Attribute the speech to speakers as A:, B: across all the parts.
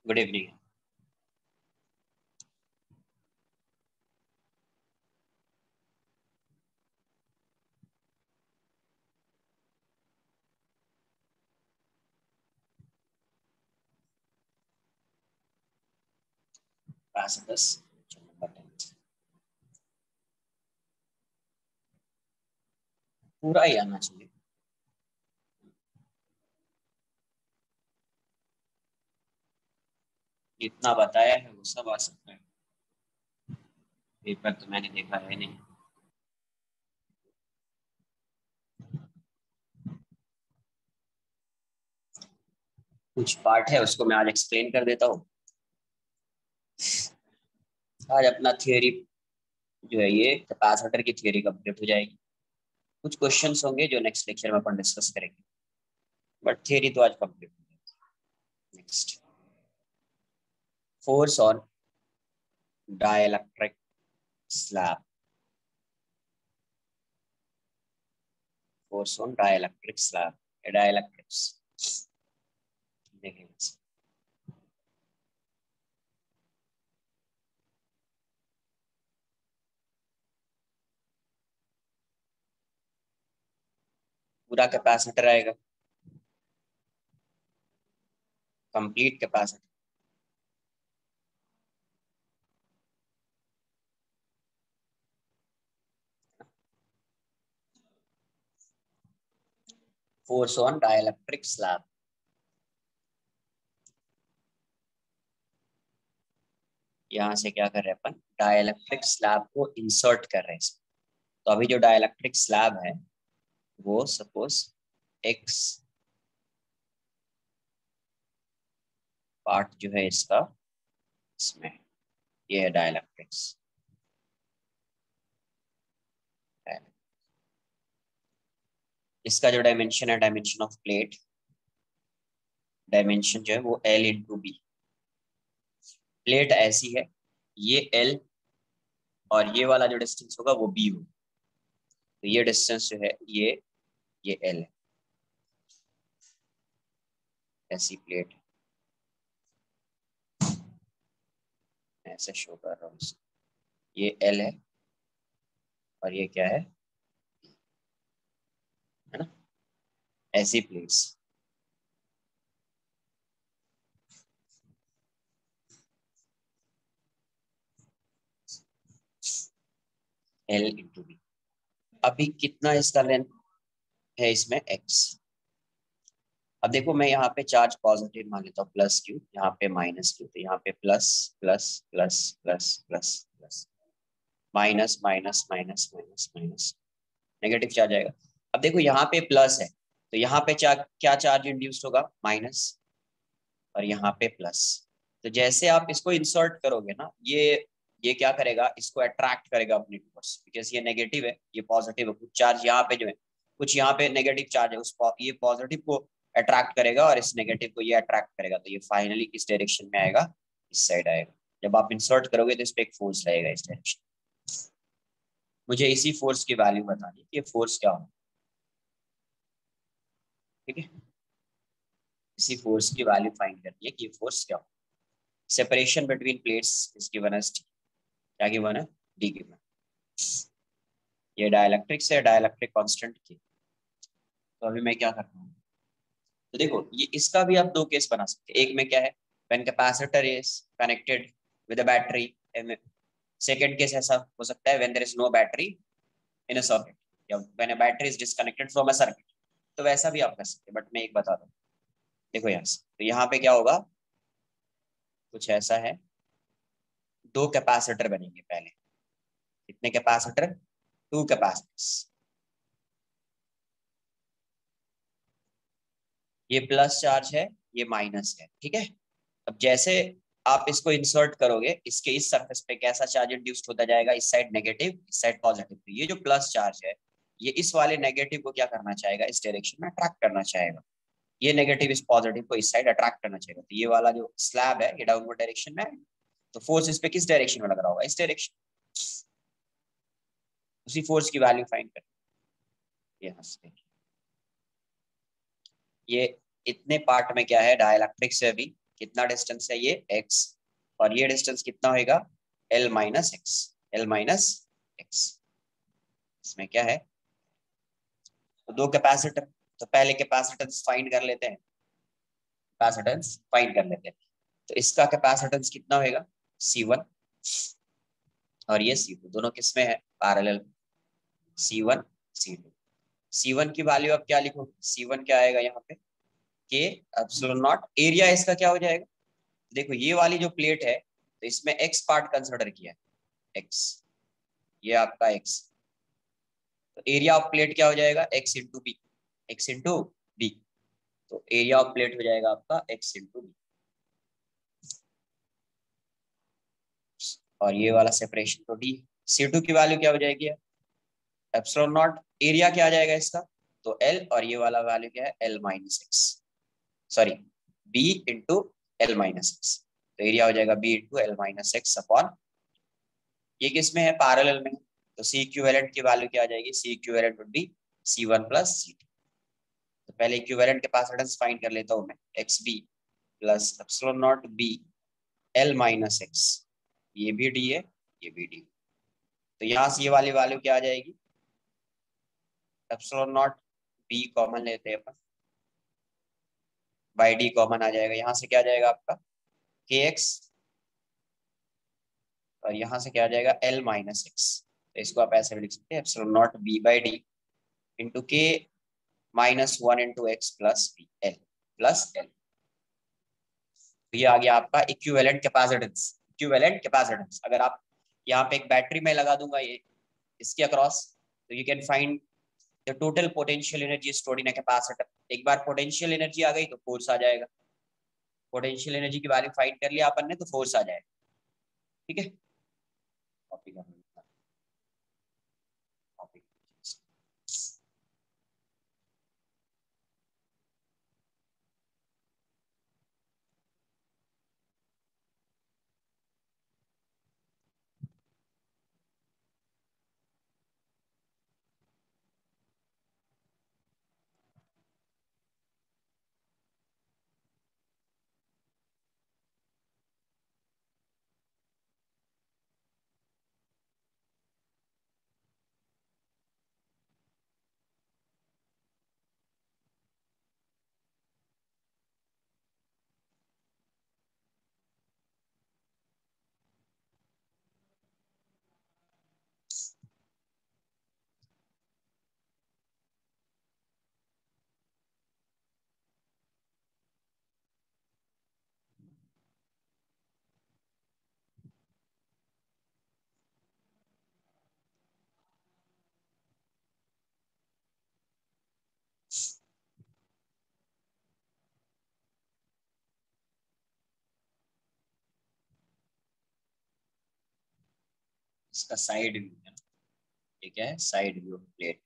A: Good evening. Capacitors पूरा ही आना चाहिए। जितना बताया है वो सब आ सकता है। पेपर तो मैंने देखा है नहीं। कुछ पार्ट है उसको मैं आज एक्सप्लेन कर देता हूँ। आज अपना थियोरी जो है ये कैपेसिटर की थियोरी कंप्लीट हो जाएगी। कुछ क्वेश्चंस होंगे जो नेक्स्ट लेक्चर में अपन डिस्कस करेंगे, बट थियोरी तो आज कंप्लीट हो जाएगी। Next, force on dielectric slab. Force on dielectric slab, dielectrics देखेंगे। पूरा कैपेसिटर आएगा, complete capacitor. Force on dielectric slab, यहाँ से क्या कर रहे हैं अपन, डाइलेक्ट्रिक स्लैब को इंसर्ट कर रहे हैं। तो अभी जो डाइलेक्ट्रिक स्लैब है वो सपोज एक्स पार्ट जो है इसका, इसमें ये है डाइलेक्ट्रिक्स। इसका जो डायमेंशन है, डायमेंशन ऑफ प्लेट, डायमेंशन जो है वो L/B। प्लेट ऐसी है, ये L और ये वाला जो डिस्टेंस होगा वो B होगा। तो ये डिस्टेंस जो है ये L है। ऐसी प्लेट ऐसे शो कर रहा हूँ, ये L है और ये क्या है ना, ऐसी प्लेट्स। L/B। अभी कितना इसका लेंथ है इसमें x। अब देखो मैं यहाँ पे चार्ज पॉजिटिव मान लेता हूँ, प्लस क्यू, यहाँ पे माइनस क्यू, तो यहाँ पे plus plus plus plus plus plus, minus minus minus minus minus, negative charge आएगा। अब देखो यहाँ पे प्लस है तो यहाँ पे क्या चार्ज इंड्यूस्ड होगा, माइनस, और यहाँ पे प्लस। तो जैसे आप इसको इंसर्ट करोगे ना, ये क्या करेगा, इसको अट्रैक्ट करेगा अपने टूवर्ड्स, बिकॉज ये नेगेटिव है ये पॉजिटिव है। कुछ चार्ज यहाँ पे जो है, कुछ यहाँ पे नेगेटिव चार्ज है, उस ये पॉजिटिव को अट्रैक्ट करेगा और इस नेगेटिव को ये अट्रैक्ट करेगा। तो ये फाइनली किस डायरेक्शन में आएगा, इस साइड आएगा। जब आप इंसर्ट करोगे तो इस पे एक फोर्स रहेगा इस डायरेक्शन। मुझे इसी फोर्स की वैल्यू बतानी है कि ये फोर्स क्या होगा, ठीक है। इसी फोर्स की वैल्यू फाइंड करनी है कि ये फोर्स क्या होगा। Separation between plates is given as t. क्या गिवन है, डी गिवन। ये डाइलेक्ट्रिक से डाइलेक्ट्रिक कांस्टेंट की। तो अभी मैं क्या करता हूँ, तो देखो ये इसका भी आप दो केस बना सकते हैं। एक में क्या है, when capacitor is connected with a battery. Second case ऐसा हो सकता है when there is no battery in a circuit, या when a battery is disconnected from a circuit. तो वैसा भी आप कर सकते हैं, बट मैं एक बता दूं। देखो यहाँ से तो यहाँ पे क्या होगा, कुछ ऐसा है, दो कैपेसिटर बनेंगे पहले। कितने कैपेसिटर, टू कैपेसिटर्स। ये प्लस चार्ज है, ये माइनस है, ठीक है। अब जैसे आप इसको इंसर्ट करोगे, इसके इस सरफेस पे कैसा चार्ज इंड्यूस्ड होता जाएगा, इस साइड नेगेटिव इस साइड पॉजिटिव। तो ये जो प्लस चार्ज है ये इस वाले नेगेटिव को क्या करना चाहेगा, इस डायरेक्शन में अट्रैक्ट करना चाहेगा। ये नेगेटिव इस पॉजिटिव को इस साइड अट्रैक्ट करना चाहेगा। तो ये वाला जो स्लैब है ये डाउनवर्ड डायरेक्शन में है, तो फोर्स इस पे किस डायरेक्शन में लग रहा होगा, इस डायरेक्शन। उसी फोर्स की वैल्यू फाइंड कर, यहाँ से ये इतने पार्ट में क्या है, डाइलेक्ट्रिक से भी कितना डिस्टेंस है ये x, और ये डिस्टेंस कितना होगा l minus x, l minus x. इसमें क्या है, तो दो कैपेसिटर, तो पहले कैपेसिटेंस फाइंड कर लेते हैं, कैपेसिटेंस फाइंड कर लेते हैं। तो इसका कैपेसिटेंस कितना होगा C1, और ये C2 दोनों किसमें है पैरेलल, C1 C2। C1 की वैल्यू अब क्या लिखो, C1 क्या आएगा यहाँ पे के एप्सिलॉन नॉट, एरिया इसका क्या हो जाएगा, देखो ये वाली जो प्लेट है तो इसमें x पार्ट कंसिडर किया है, x, ये आपका x, तो एरिया ऑफ प्लेट क्या हो जाएगा x into b, x into b, तो एरिया ऑफ प्लेट हो जाएगा आपका x इंटू बी, और ये वाला सेपरेशन तो d। C2 की वैल्यू क्या हो जाएगी एप्सिलॉन नॉट, एरिया क्या आ जाएगा इसका, तो l, और ये वाला वैल्यू क्या है l minus x, sorry b into l minus x, तो एरिया हो जाएगा b into l minus x upon, ये किस में है पैरेलल में, तो C इक्विवेलेंट की वैल्यू क्या आ जाएगी, C equivalent would be C1 plus C2। तो पहले इक्विवेलेंट कैपेसिटेंस फाइंड कर लेता हूं मैं, XB plus epsilon naught B L minus x, ये भी D है, ये भी D, तो यहाँ से ये वाली वैल्यू क्या आ जाएगी, एप्सिलॉन नॉट B कॉमन लेते हैं अपन, बाई D कॉमन आ जाएगा, यहाँ से क्या आ जाएगा आपका KX, और यहाँ से क्या आ जाएगा L माइनस एक्स, तो इसको आप ऐसे भी लिख सकते हैं epsilon naught B by D into के minus 1 into x plus B L plus L, तो ये आ गया आपका इक्विवेलेंट कैपेसिटेंस। इक्विवेलेंट कैपेसिटेंस अगर आप यहाँ पे एक बैटरी में लगा दूंगा ये इसके अक्रॉस, तो you can find the total potential energy stored in a capacitor. एक बार पोटेंशियल एनर्जी आ गई तो फोर्स आ जाएगा, पोटेंशियल एनर्जी की वैल्यू फाइंड कर लिया अपन ने तो फोर्स आ जाएगा, ठीक है। कॉपी कर लो, कॉपी। इसका साइड व्यू है, ठीक है, साइड व्यू प्लेट।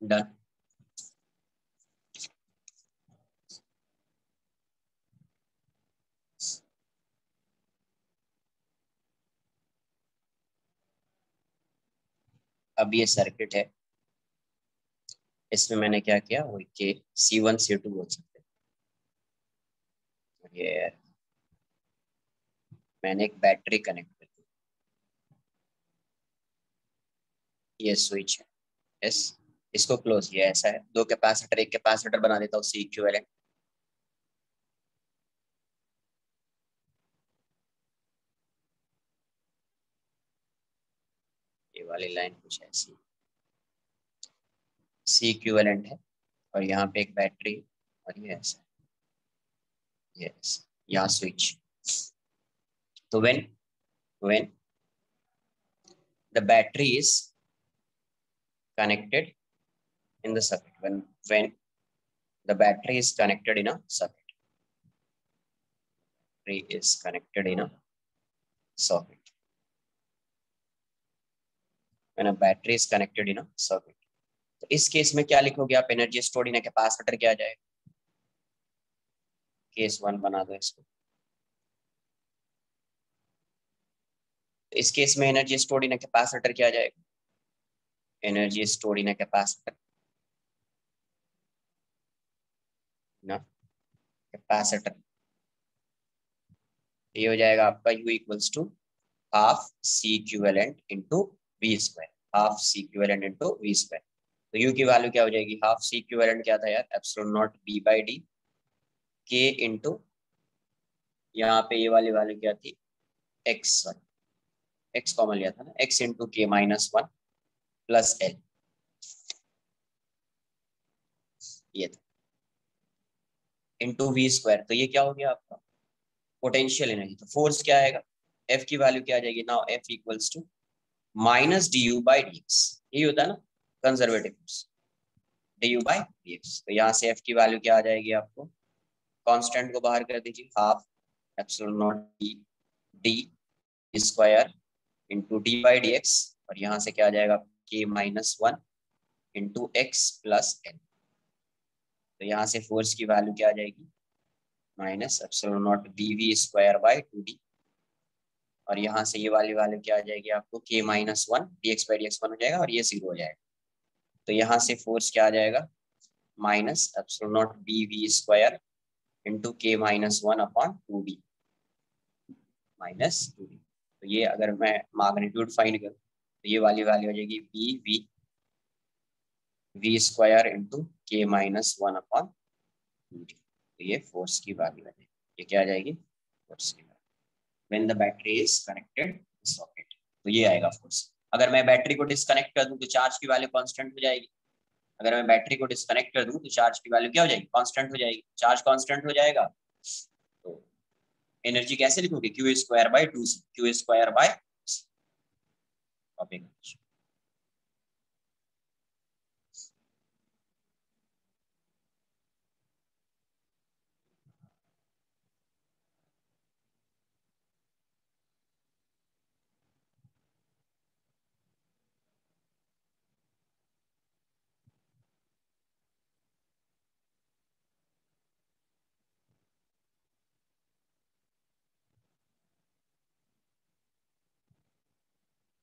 A: डन। अब ये सर्किट है, इसमें मैंने क्या किया, वो के C1 C2 बोल सकते हैं। ये मैंने एक बैटरी कनेक्ट कर दी, ये स्विच है, यस। इसको क्लोज किया, ऐसा है, दो कैपेसिटर, एक कैपेसिटर बना देता हूँ सी इक्विवेलेंट। ये वाली लाइन कुछ ऐसी सी इक्विवेलेंट है, और यहाँ पे एक बैटरी, और ये ऐसा, यस, यहाँ स्विच। तो when the battery is connected in the circuit, when the battery is connected in a circuit, battery is connected in a socket, when a battery is connected in a circuit, तो इस case में क्या लिखोगे आप, energy stored in a capacitor क्या आ जाएगा, case 1 बना दो इसको। तो इस केस में energy stored in a capacitor क्या आ जाएगा, energy stored in a capacitor ना, कैपेसिटर, ये हो जाएगा आपका U equals to half c equivalent into v square, half c equivalent into v square. तो यू की वैल्यू क्या हो जाएगी, हाफ सी इक्विवेलेंट क्या था यार, epsilon naught b by d k into, यहाँ पे ये वाली वैल्यू क्या थी, एक्स, एक्स कॉमन लिया था ना, एक्स इंटू के माइनस 1 प्लस एल, ये था, इंटू वी स्क्वायर। तो ये क्या हो गया आपका पोटेंशियल एनर्जी। तो फोर्स क्या आएगा, एफ की वैल्यू क्या आ जाएगी, now f equals to minus d u by d x, यही होता है ना conservative force, d u by d x. तो यहाँ से एफ की वैल्यू क्या आ जाएगी आपको, कांस्टेंट को बाहर कर दीजिए, half epsilon naught d d square into d by d x, और यहाँ से क्या आ जाएगा k minus 1 into x plus n. तो यहाँ से फोर्स की वैल्यू क्या आ जाएगी, minus epsilon naught B we square by 2d, और यहाँ से ये वाली वैल्यू क्या आ जाएगी आपको, के minus 1 D x by d x 1 हो जाएगा, और ये 0 हो जाएगा। तो यहाँ से फोर्स क्या आ जाएगा, minus epsilon naught B we square into के minus 1 upon 2d minus 2d। तो ये अगर मैं मैग्नीट्यूड फाइंड करूँ, तो ये वाली वैल्यू हो जाएगी b v v square into के माइनस 1 अपॉन 2d। तो ये फोर्स की वैल्यू है, ये क्या आ जाएगी, फोर्स की value when the battery is connected socket. तो ये आएगा फोर्स। अगर मैं बैटरी को डिस्कनेक्ट कर दूं तो चार्ज की वैल्यू कांस्टेंट हो जाएगी, अगर मैं बैटरी को डिस्कनेक्ट कर दूं तो चार्ज की वैल्यू क्या हो जाएगी, कांस्टेंट हो जाएगी, चार्ज कांस्टेंट हो जाएगा। तो एनर्जी कैसे लिखोगे, Q square by 2c, Q square by topic.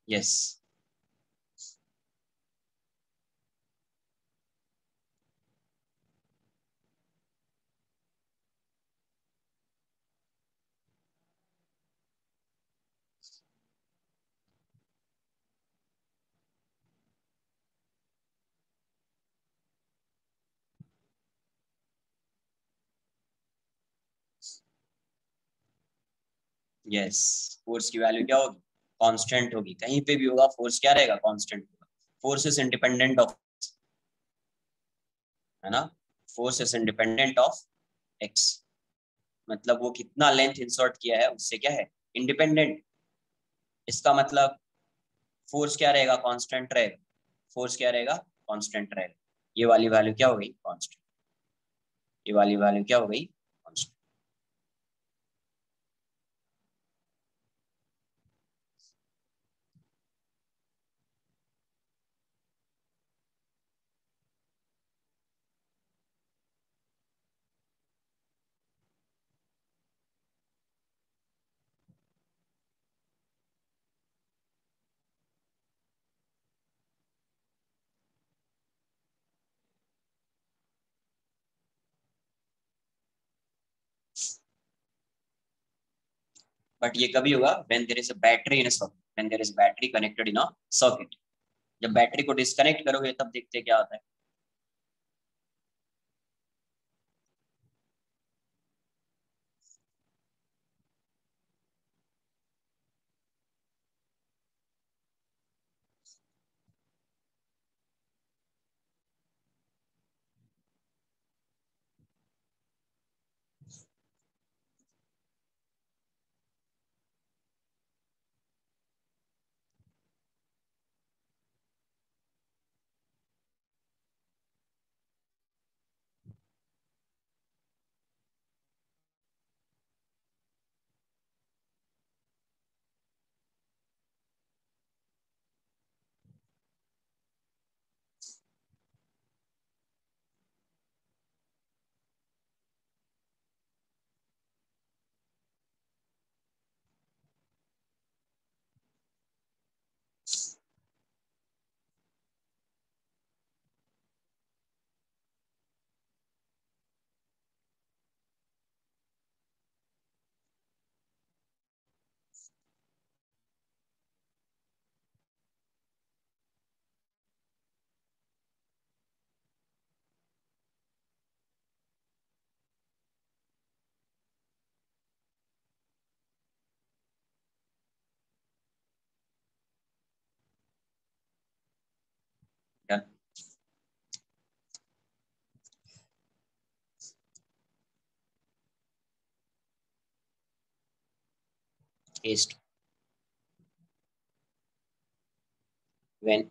A: Yes, yes, force की वैल्यू क्या होगी, कांस्टेंट होगी, कहीं पे भी होगा फोर्स क्या रहेगा, कांस्टेंट होगा। फोर्स इज इंडिपेंडेंट ऑफ, है ना, force is independent of x, मतलब वो कितना लेंथ इंसर्ट किया है उससे क्या है, इंडिपेंडेंट। इसका मतलब फोर्स क्या रहेगा, कांस्टेंट रहेगा, फोर्स क्या रहेगा, कांस्टेंट रहेगा। ये वाली वैल्यू क्या हो गई, कांस्टेंट, ये वाली वैल्यू क्या हो गई, कांस्टेंट। बट ये कभी होगा when there is a battery in a socket, when there is battery connected in a socket. जब बैटरी को डिस्कनेक्ट करोगे तब देखते क्या होता है। Done. Test when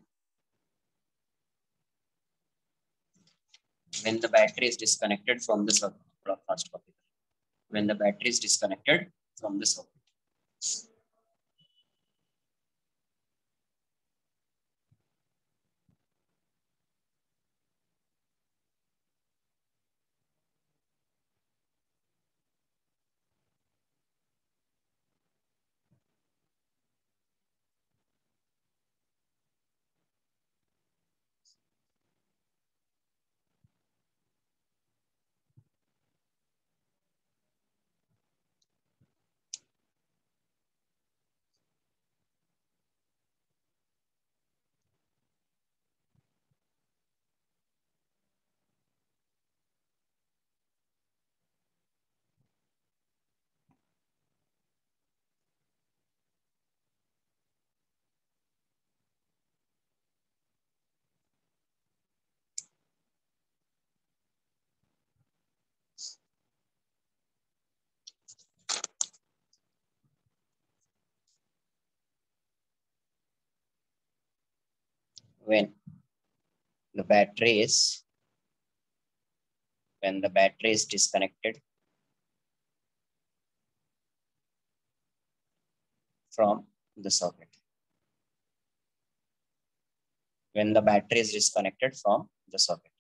A: when the battery is disconnected from the circuit, first copy, when the battery is disconnected from the circuit, when the battery is when the battery is disconnected from the socket, when the battery is disconnected from the socket,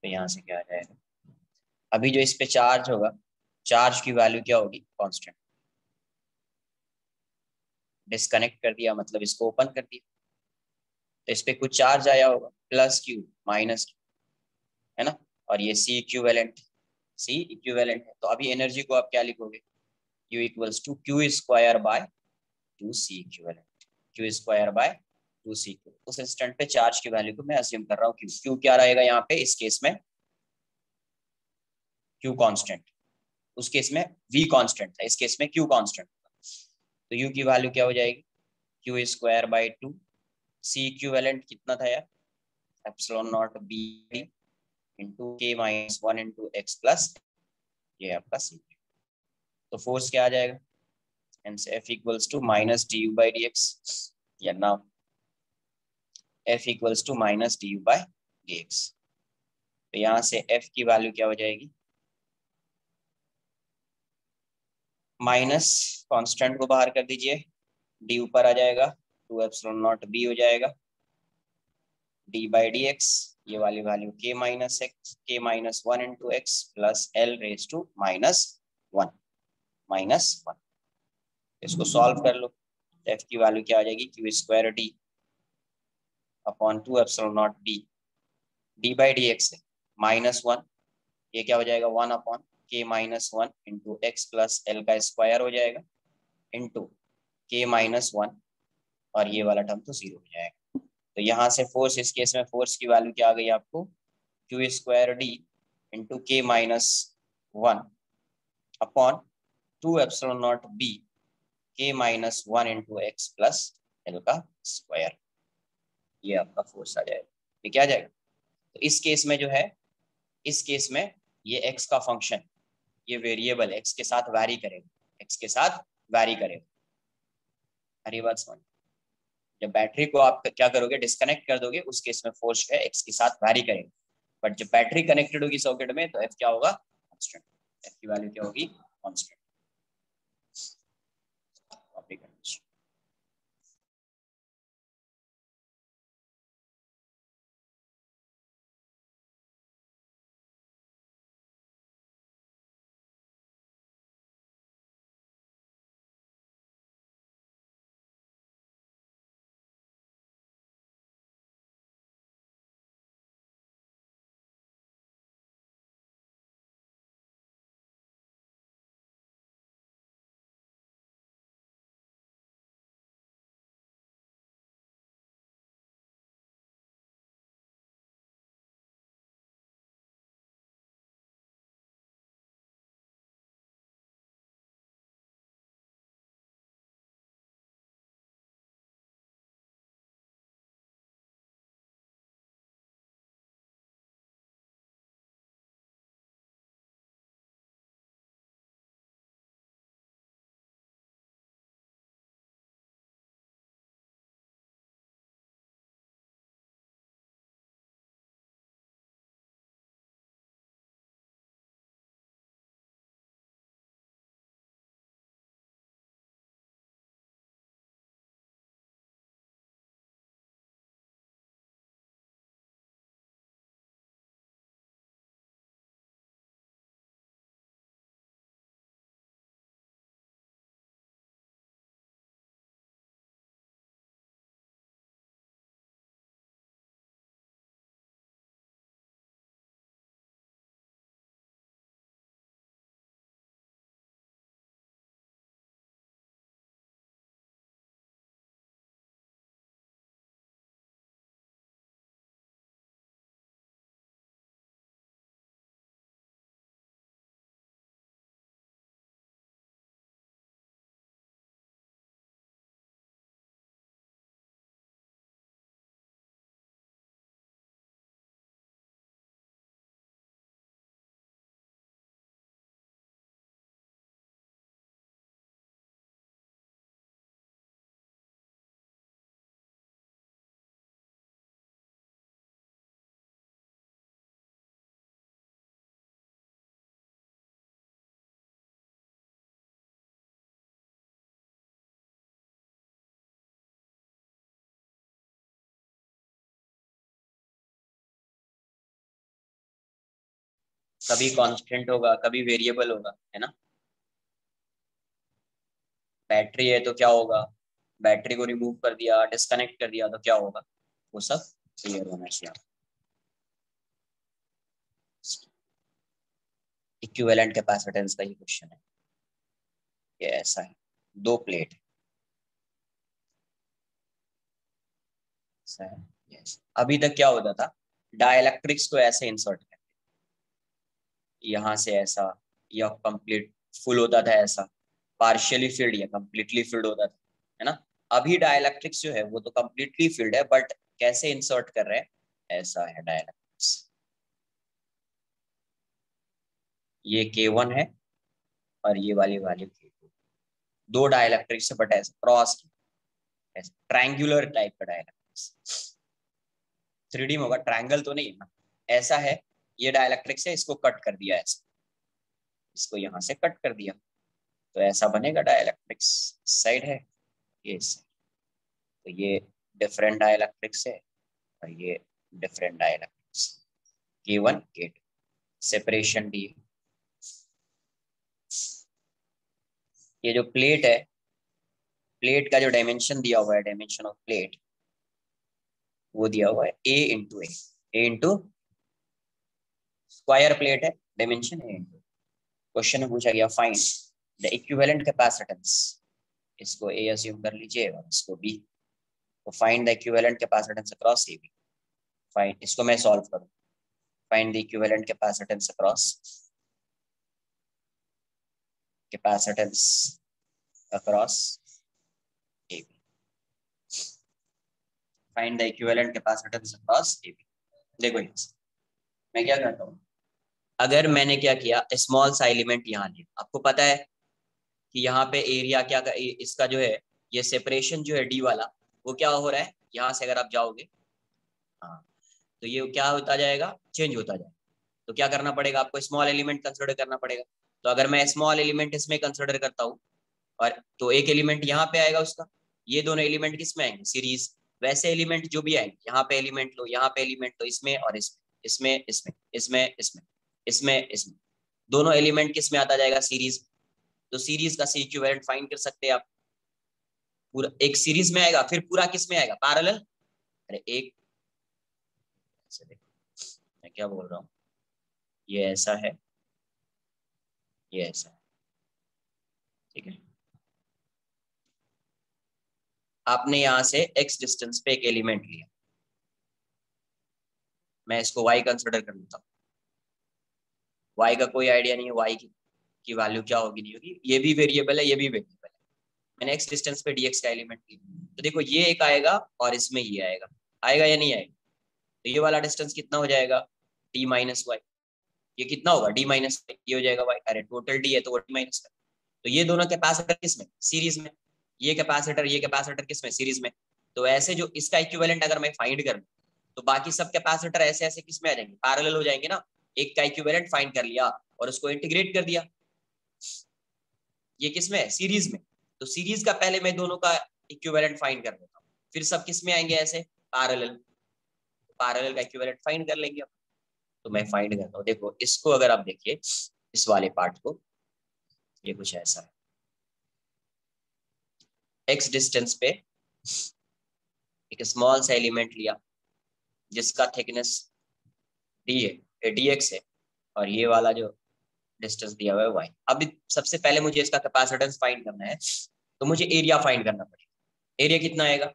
A: तो यहाँ से क्या आ जाएगा, अभी जो इस पे चार्ज होगा, चार्ज की वैल्यू क्या होगी, कांस्टेंट। डिस्कनेक्ट कर दिया मतलब इसको ओपन कर दिया, तो इस पे कुछ चार्ज आया होगा, प्लस क्यू माइनस क्यू, है ना, और ये सी इक्विवेलेंट, सी इक्विवेलेंट है। तो अभी एनर्जी को आप क्या लिखोगे, Q equals to q square by 2C equivalent, q square by 2C equivalent. उस इंस्टेंट पे चार्ज की वैल्यू को मैं अज्यूम कर रहा हूँ, क्यू क्या रहेगा यहाँ पे, इस केस में क्यू कांस्टेंट, उस केस में V कांस्टेंट था, इस केस में Q कांस्टेंट था। तो U की वैल्यू क्या हो जाएगी, q square by 2, c equivalent कितना था यार, एप्सिलॉन नॉट बी इंटू के माइनस 1 इंटू एक्स प्लस ये आपका सी। तो फोर्स क्या आ जाएगा, hence F equals to minus du by dx, या now F equals to minus du by dx। तो यहाँ से F की वैल्यू क्या हो जाएगी, माइनस कांस्टेंट को बाहर कर दीजिए, d ऊपर आ जाएगा, 2 एप्सिलॉन नॉट b हो जाएगा, d बाई डी एक्स, ये वाली value k minus x, k minus 1 into x plus l raise to -1, -1। इसको सॉल्व कर लो, F की वैल्यू क्या आ जाएगी, q square D upon 2 epsilon naught b, d by d x -1, ये क्या हो जाएगा 1 upon k-1 into x plus L का स्क्वायर हो जाएगा इंटू k-1 और ये वाला टर्म तो 0 हो जाएगा। तो यहाँ से फोर्स, इस केस में फोर्स की वैल्यू क्या आ गई आपको, Q square D into k-1 upon 2 epsilon naught B k-1 into x plus L का स्क्वायर। ये आपका फोर्स आ जाएगा। ये क्या आ जाएगा? तो इस केस में जो है, इस केस में ये x का फंक्शन, ये वेरिएबल x के साथ वैरी करेगा, x के साथ वैरी करेगा। हरी बात समझ। जब बैटरी को आप क्या करोगे, डिस्कनेक्ट कर दोगे, उस केस में फोर्स है x के साथ वैरी करेगा। बट जब बैटरी कनेक्टेड होगी सॉकेट में तो f क्या होगा, कांस्टेंट। f की वैल्यू क्या होगी, कांस्टेंट। कभी कांस्टेंट होगा, कभी वेरिएबल होगा, है ना। बैटरी है तो क्या होगा, बैटरी को रिमूव कर दिया, डिस्कनेक्ट कर दिया तो क्या होगा, वो सब क्लियर होना चाहिए। इक्विवेलेंट कैपेसिटेंस का ही क्वेश्चन है ये। ऐसा है, दो प्लेट ऐसा है। यस, अभी तक क्या होता था, डाइलेक्ट्रिक्स को ऐसे इंसर्ट करते, यहाँ से ऐसा, या कंप्लीट फुल होता था ऐसा, पार्शियली फिल्ड या कंप्लीटली फिल्ड होता था, है ना। अभी डाइलेक्ट्रिक्स जो है वो तो कंप्लीटली फिल्ड है, बट कैसे इंसर्ट कर रहे हैं, ऐसा है डाइलेक्ट्रिक्स। ये K1 है और ये वाली वैल्यू K2। दो डाइलेक्ट्रिक्स है बट ऐसे क्रॉस की, ऐसे ट्रायंगुलर टाइप का डाइलेक्ट्रिक्स। 3D में होगा, ट्रायंगल तो नहीं है ना। ऐसा है, ये डाइलेक्ट्रिक्स है, इसको कट कर दिया ऐसे, इसको यहाँ से कट कर दिया तो ऐसा बनेगा डाइलेक्ट्रिक्स। साइड है ये side। तो ये डिफरेंट डाइलेक्ट्रिक्स है और ये different dielectrics. K1 K2 separation दी। ये जो प्लेट है, प्लेट का जो डायमेंशन दिया हुआ है, डायमेंशन ऑफ प्लेट, वो दिया हुआ है A इंटू स्क्वायर प्लेट है, डायमेंशन A इंटू। क्वेश्चन में पूछा गया फाइंड द इक्विवेलेंट कैपेसिटेंस, इसको ए अज्यूम कर लीजिए और इसको बी, तो find the equivalent capacitance across a b. Find, इसको मैं सॉल्व करूं, find the equivalent capacitance across a b, find the equivalent capacitance across a b. देखो मैं क्या करता हूँ, अगर मैंने क्या किया, स्मॉल सा एलिमेंट यहाँ लिया, आपको पता है कि यहाँ पे एरिया क्या इसका जो है, ये सेपरेशन जो है डी वाला, वो क्या हो रहा है, यहाँ से अगर आप जाओगे, हाँ, तो ये क्या होता जाएगा, चेंज होता जाएगा। तो क्या करना पड़ेगा आपको, स्मॉल एलिमेंट कंसिडर करना पड़ेगा। तो अगर मैं स्मॉल एलिमेंट इसमें कंसिडर करता हूँ, और तो एक एलिमेंट यहाँ पे आएगा उसका, ये दोनों एलिमेंट किस में आएंगे, सीरीज। वैसे एलिमेंट जो भी आएंगे, यहाँ पे एलिमेंट लो, यहाँ पे एलिमेंट लो, इसमें और इसमें इसमें इसमें इसमें इसमें इसमें दोनों एलिमेंट किस में आता जाएगा, सीरीज। तो सीरीज का इक्विवेलेंट फाइंड कर सकते हैं आप। पूरा एक सीरीज में आएगा, फिर पूरा किस में आएगा, पैरेलल। अरे एक, ऐसे देखो मैं क्या बोल रहा हूँ, ये ऐसा है, ये ऐसा है, ठीक है। आपने यहां से x डिस्टेंस पे एक एलिमेंट लिया, मैं इसको y कंसिडर कर लेता हूँ। y का कोई आइडिया नहीं है, y की वैल्यू क्या होगी नहीं होगी, ये भी वेरिएबल है, ये भी वेरिएबल है। मैंने x डिस्टेंस पे dx का एलिमेंट लिया, तो देखो ये एक आएगा और इसमें ये आएगा, आएगा या नहीं आएगा। तो ये वाला डिस्टेंस कितना हो जाएगा, d माइनस वाई। ये कितना होगा, d माइनस वाई, ये हो जाएगा y। अरे टोटल d है तो वो d माइनस वाई। तो ये दोनों कैपेसिटर किस में, सीरीज में। ये कैपेसिटर किस में, सीरीज में। तो ऐसे जो इसका इक्विवेलेंट अगर मैं फाइंड करूं, तो बाकी सब कैपेसिटर ऐसे ऐसे किस में आ जाएंगे, पैरेलल हो जाएंगे ना। एक का इक्विवेलेंट फाइंड कर लिया और उसको इंटीग्रेट कर दिया, ये किस में है, सीरीज में। तो सीरीज का पहले मैं दोनों का इक्विवेलेंट फाइंड कर देता हूँ, फिर सब किस में आएंगे, ऐसे पैरेलल। पैरेलल का इक्विवेलेंट फाइंड कर लेंगे। तो मैं फाइंड करता हूँ, देखो इसको अगर आप देखिए, इस वाले पार्ट को, ये कुछ ऐसा है, एक्स डिस्टेंस पे एक स्मॉल सा एलिमेंट लिया जिसका थिकनेस डी है, डी एक्स है, और ये वाला जो डिस्टेंस दिया हुआ है वाई। अब सबसे पहले मुझे इसका कैपेसिटेंस फाइंड करना है, तो मुझे एरिया फाइंड करना पड़ेगा। एरिया कितना आएगा,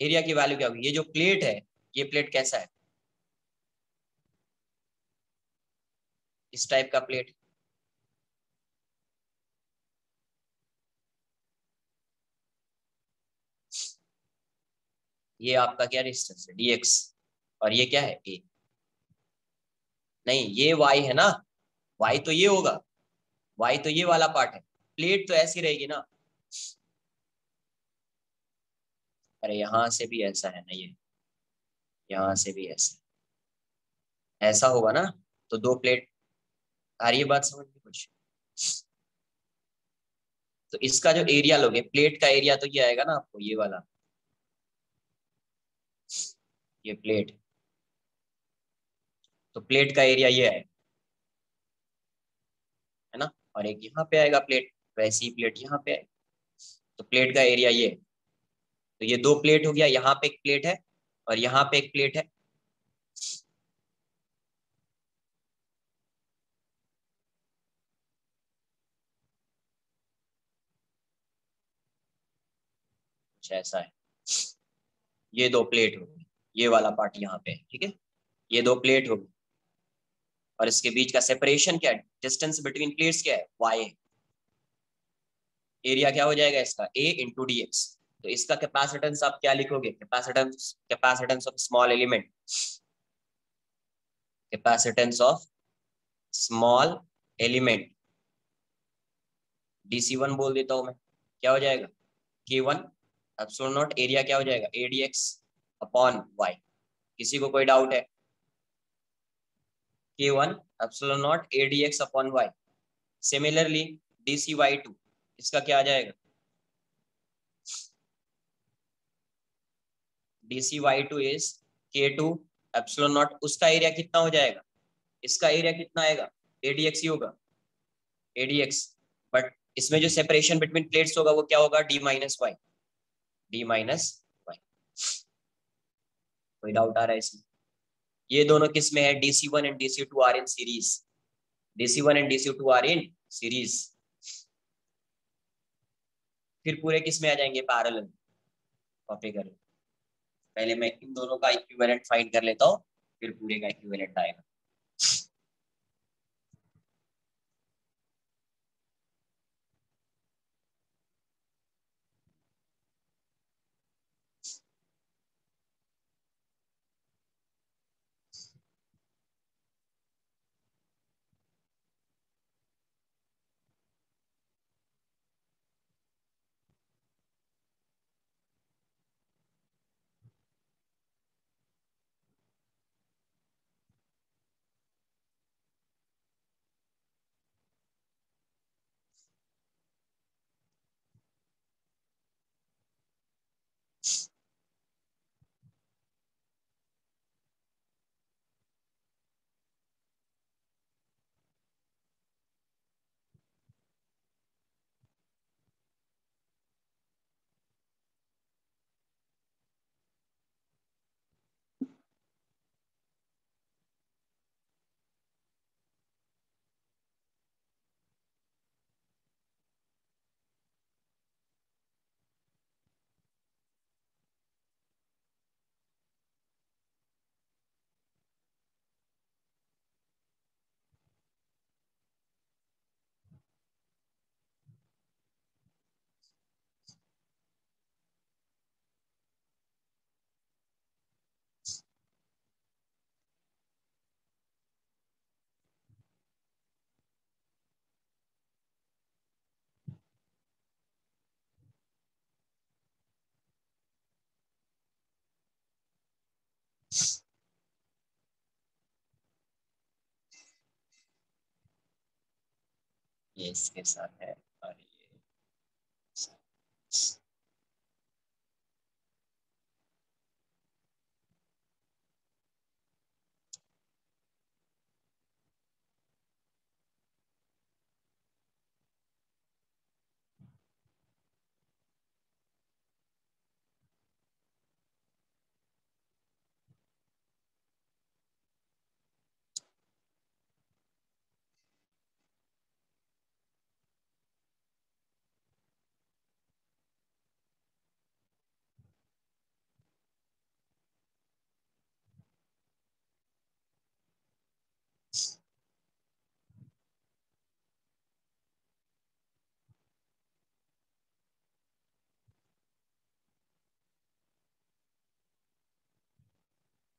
A: एरिया की वैल्यू क्या होगी, ये जो प्लेट है, ये प्लेट कैसा है, इस टाइप का प्लेट। ये आपका क्या डिस्टेंस है, dx, और ये क्या है, a। नहीं, ये y है ना, y तो ये होगा, y तो ये वाला पार्ट है, प्लेट तो ऐसी रहेगी ना। अरे यहां से भी ऐसा है ना, ये यहां से भी ऐसा, ऐसा होगा ना। तो दो प्लेट, आ रही है बात समझ में कुछ। तो इसका जो एरिया लोगे, प्लेट का एरिया तो ये आएगा ना आपको, ये वाला, ये प्लेट। तो प्लेट का एरिया ये है ना, और एक यहाँ पे आएगा प्लेट, वैसी ही प्लेट यहाँ पे आएगी। तो प्लेट का एरिया ये है। तो ये दो प्लेट हो गया, यहाँ पे एक प्लेट है और यहाँ पे एक प्लेट है। कुछ ऐसा है, ये दो प्लेट हो गई, ये वाला पार्ट यहाँ पे है, ठीक है। ये दो प्लेट हो गई, और इसके बीच का सेपरेशन क्या है, डिस्टेंस बिटवीन प्लेट्स क्या है, y है। एरिया क्या हो जाएगा इसका, a इंटू डी एक्स। तो इसका कैपेसिटेंस आप क्या लिखोगे, capacitance capacitance of small element, capacitance of small element, dc1 बोल देता हूं मैं, क्या हो जाएगा, k1 एप्सिलॉन नॉट, एरिया क्या हो जाएगा, adx अपॉन y। किसी को कोई डाउट है, k1 epsilon not adx upon y। Similarly dcy2, इसका क्या आ जाएगा, dcy2 is k2 epsilon not, उसका एरिया कितना हो जाएगा, इसका एरिया कितना आएगा, adx ही होगा, adx। बट इसमें जो सेपरेशन बिटवीन प्लेट्स होगा वो क्या होगा, d minus y, d minus y. कोई डाउट आ रहा है इसमें। ये दोनों किस में है, dc1 and dc2 are in series. DC1 and DC2 are in series. फिर पूरे किस में आ जाएंगे, पैरेलल। कॉपी कर लो। पहले मैं इन दोनों का इक्विवेलेंट फाइंड कर लेता हूँ, फिर पूरे का इक्विवेलेंट आएगा। ये इसके साथ है और ये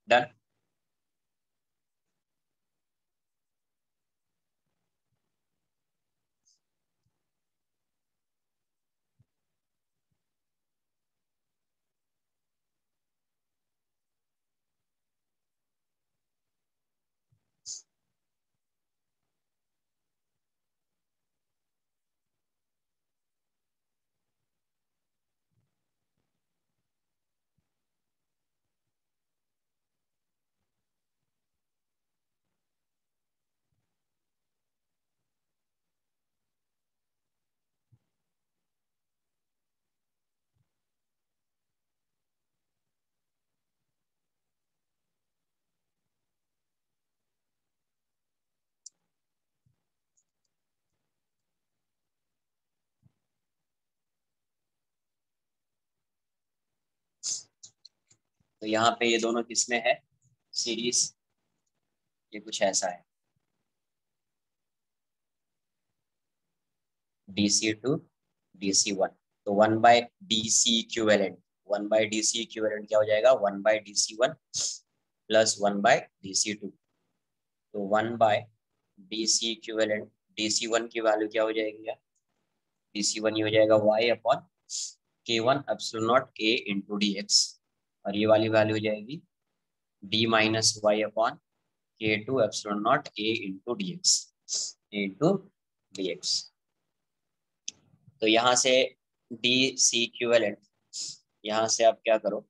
A: डन। तो यहाँ पे ये दोनों किसमें है, सीरीज। ये कुछ ऐसा है, DC2 DC1। तो 1/DC इक्विवेलेंट, 1/DC इक्विवेलेंट क्या हो जाएगा, 1/DC1 प्लस 1/DC2। तो 1/DC इक्विवेलेंट, DC1 की वैल्यू क्या हो जाएगी, DC1 ये हो जाएगा y/K1 epsilon naught A × dx, और ये वाली वैल्यू हो जाएगी D-y/K2 epsilon naught A × dx। तो यहाँ से DC इक्विवेलेंट, यहाँ से आप क्या करो,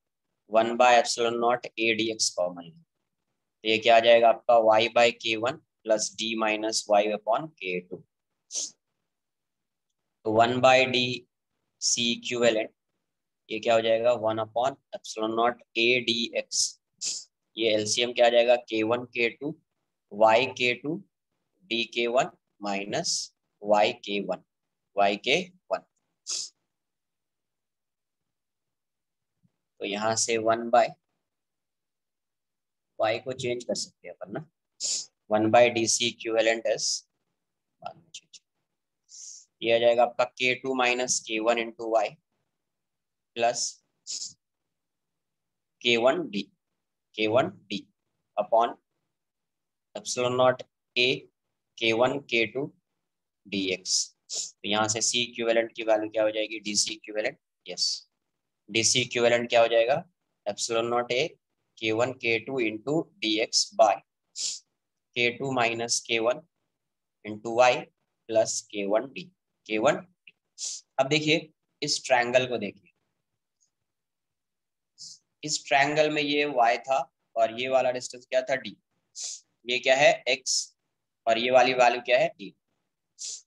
A: 1/एप्सिलॉन नॉट A dx कॉमन है। तो ये क्या आ जाएगा आपका y/K1 प्लस D-y/K2। तो 1/DC इक्विवेलेंट ये क्या हो जाएगा, 1/एप्सिलॉन नॉट A dx। ये एलसीएम क्या आ जाएगा, K1 K2 y K2 D के वन माइनस वाई के वन, वाई के वन। तो यहाँ से 1/y को चेंज कर सकते हैं अपन ना, 1/DC इक्विवेलेंट एस, बाद में चेंज, ये आ जाएगा आपका K2 minus K1 into y plus K1D, K1D upon epsilon naught A K1 K2 dx। तो यहाँ से C इक्विवेलेंट की वैल्यू क्या हो जाएगी, DC equivalent, yes, DC equivalent क्या हो जाएगा, epsilon naught A K1 K2 into dx by K2 minus K1 into y plus K1D, K1। अब देखिए इस ट्रायंगल को देखिए, इस ट्रायंगल में ये y था और ये वाला डिस्टेंस क्या था d, ये क्या है x और ये वाली वैल्यू क्या है d।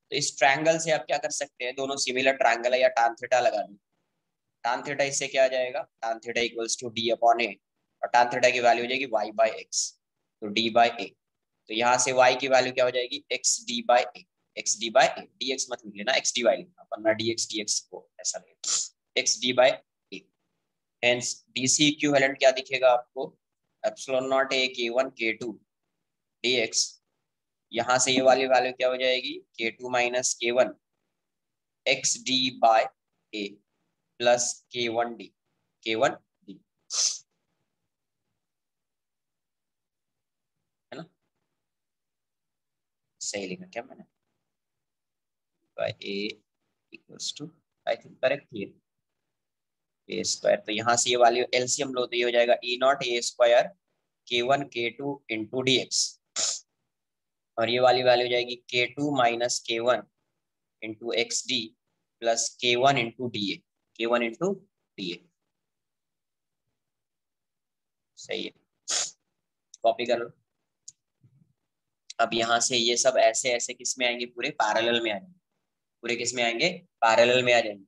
A: तो इस ट्रायंगल से आप क्या कर सकते हैं, दोनों सिमिलर ट्रायंगल है, या tan थीटा लगा दो, tan थीटा इससे क्या आ जाएगा, tan theta equals to d upon a, और tan थीटा की वैल्यू हो जाएगी y बाई एक्स, तो d बाई a। तो यहाँ से y की वैल्यू क्या हो जाएगी, x d by a, x d by a, dx मत लिख लेना, x dy लिखना, वरना dx को ऐसा लगेगा, x d by a। Hence DC equivalent क्या दिखेगा आपको, epsilon naught a K1 K2 dx, यहाँ से ये वाली वैल्यू क्या हो जाएगी, K2 minus K1 X D by A plus K1D, K1D, है ना, सही लिखा क्या मैंने, by A equals to, I think correct ही है, ए स्क्वायर। तो यहाँ से ये वैल्यू एलसीएम लो तो ये हो जाएगा E naught A square K1 K2 into D x, और ये वाली वैल्यू हो जाएगी K2 minus K1 into X D plus K1 into D A, K1 into D A, सही है, कॉपी कर लो। अब यहाँ से ये सब ऐसे ऐसे किस में आएंगे, पूरे पैरेलल में आ जाएंगे, पूरे किस में आएंगे, पैरेलल में आ जाएंगे,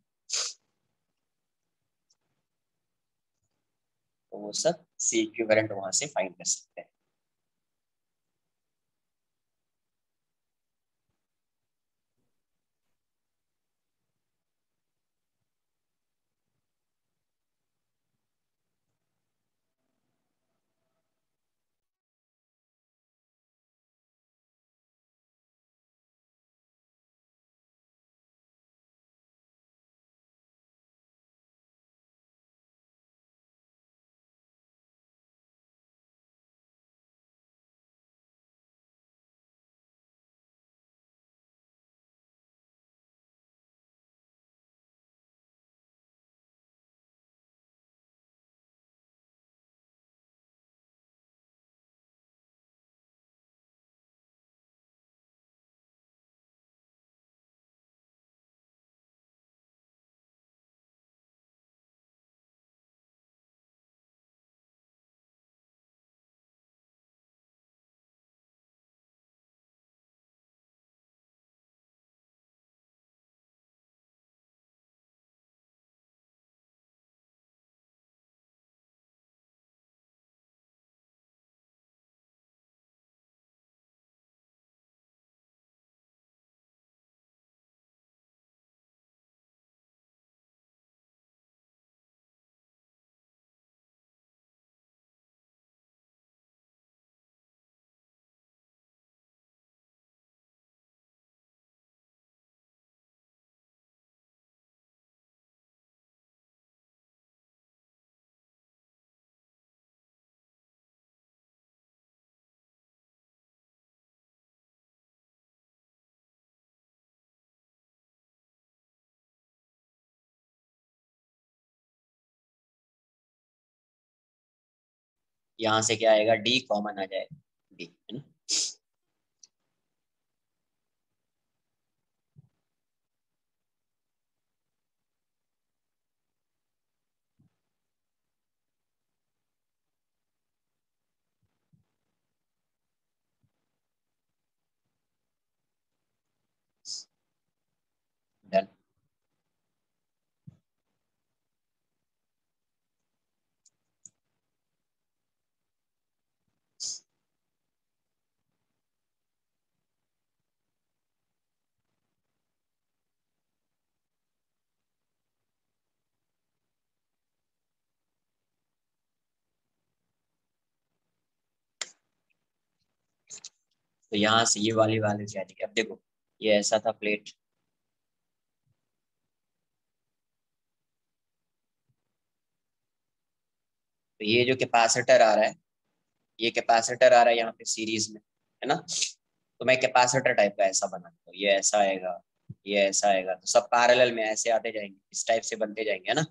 A: तो वो सब सी इक्विवेलेंट वहां से फाइंड कर सकते हैं। यहाँ से क्या आएगा, डी कॉमन आ जाएगा, डी, है ना। डन। तो यहाँ से ये वाली वैल्यू जाएगी। अब देखो ये ऐसा था प्लेट, तो ये जो कैपेसिटर आ रहा है, ये कैपेसिटर आ रहा है यहाँ पे सीरीज में, है ना। तो मैं कैपेसिटर टाइप का ऐसा बनाता हूँ, ये ऐसा आएगा, ये ऐसा आएगा, तो सब पैरेलल में ऐसे आते जाएंगे, इस टाइप से बनते जाएंगे, है ना,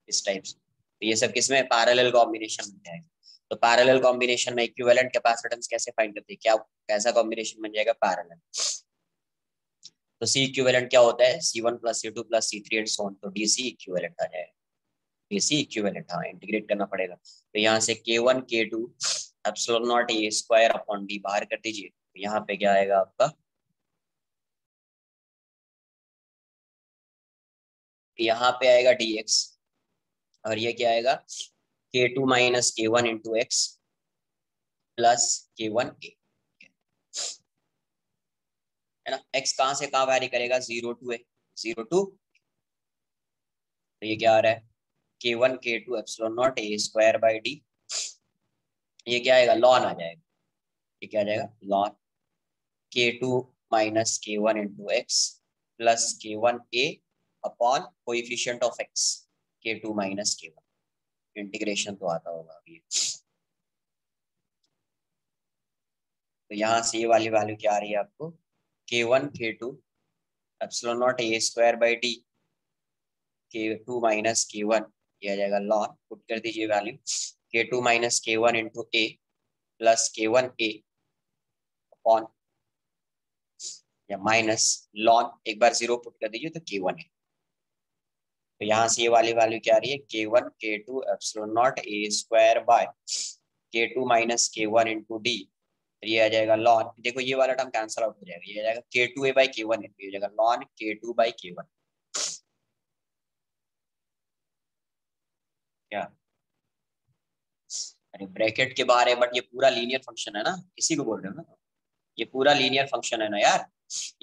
A: इस टाइप से। तो ये सब किसमें पैरेलल कॉम्बिनेशन बन जाएगा। तो पैरेलल कॉम्बिनेशन में इक्विवेलेंट कैपेसिटेंस कैसे फाइंड करते हैं, क्या कैसा कॉम्बिनेशन बन जाएगा पैरेलल। तो सी इक्विवेलेंट क्या होता है, C1 + C2 + C3 and so on, तो डीसी इक्विवेलेंट आ जाएगा, डीसी इक्विवेलेंट, हाँ इंटीग्रेट करना पड़ेगा। तो यहाँ से K1 K2 epsilon naught A square upon D बाहर कर दीजिए, तो यहाँ पे क्या आएगा आपका, यहाँ पे आएगा dx, और ये क्या आएगा K2 - K1 × x plus K1 a, है ना। x कहाँ से कहाँ वैरी करेगा, 0 to तो ये क्या आ रहा है K1 K2 epsilon naught A square by D, ये क्या आएगा लॉन आ जाएगा, ये क्या आ जाएगा lawn K2 - K1 × x plus K1 a upon coefficient of x K2 - K1, integration तो आता होगा अभी। तो यहाँ से ये वाली वैल्यू क्या आ रही है आपको, K1 K2 epsilon naught A square by D K2 - K1, ये आ जाएगा लॉन, पुट कर दीजिए value K2 - K1 × a plus K1 a upon या माइनस लॉन, एक बार 0 पुट कर दीजिए तो K1 है। तो यहाँ से ये वाली वैल्यू क्या आ रही है K1 K2 epsilon naught A square by K2 - K1 × d, ये आ जाएगा लॉन, देखो ये वाला टर्म कैंसिल आउट हो जाएगा, ये आ जाएगा K2a/K1 है, ये हो जाएगा लॉन K2/K1। क्या, अरे ब्रैकेट के बाहर है बट ये पूरा लीनियर फंक्शन है ना, इसी को बोल रहे हो ना, ये पूरा लीनियर फंक्शन है ना यार।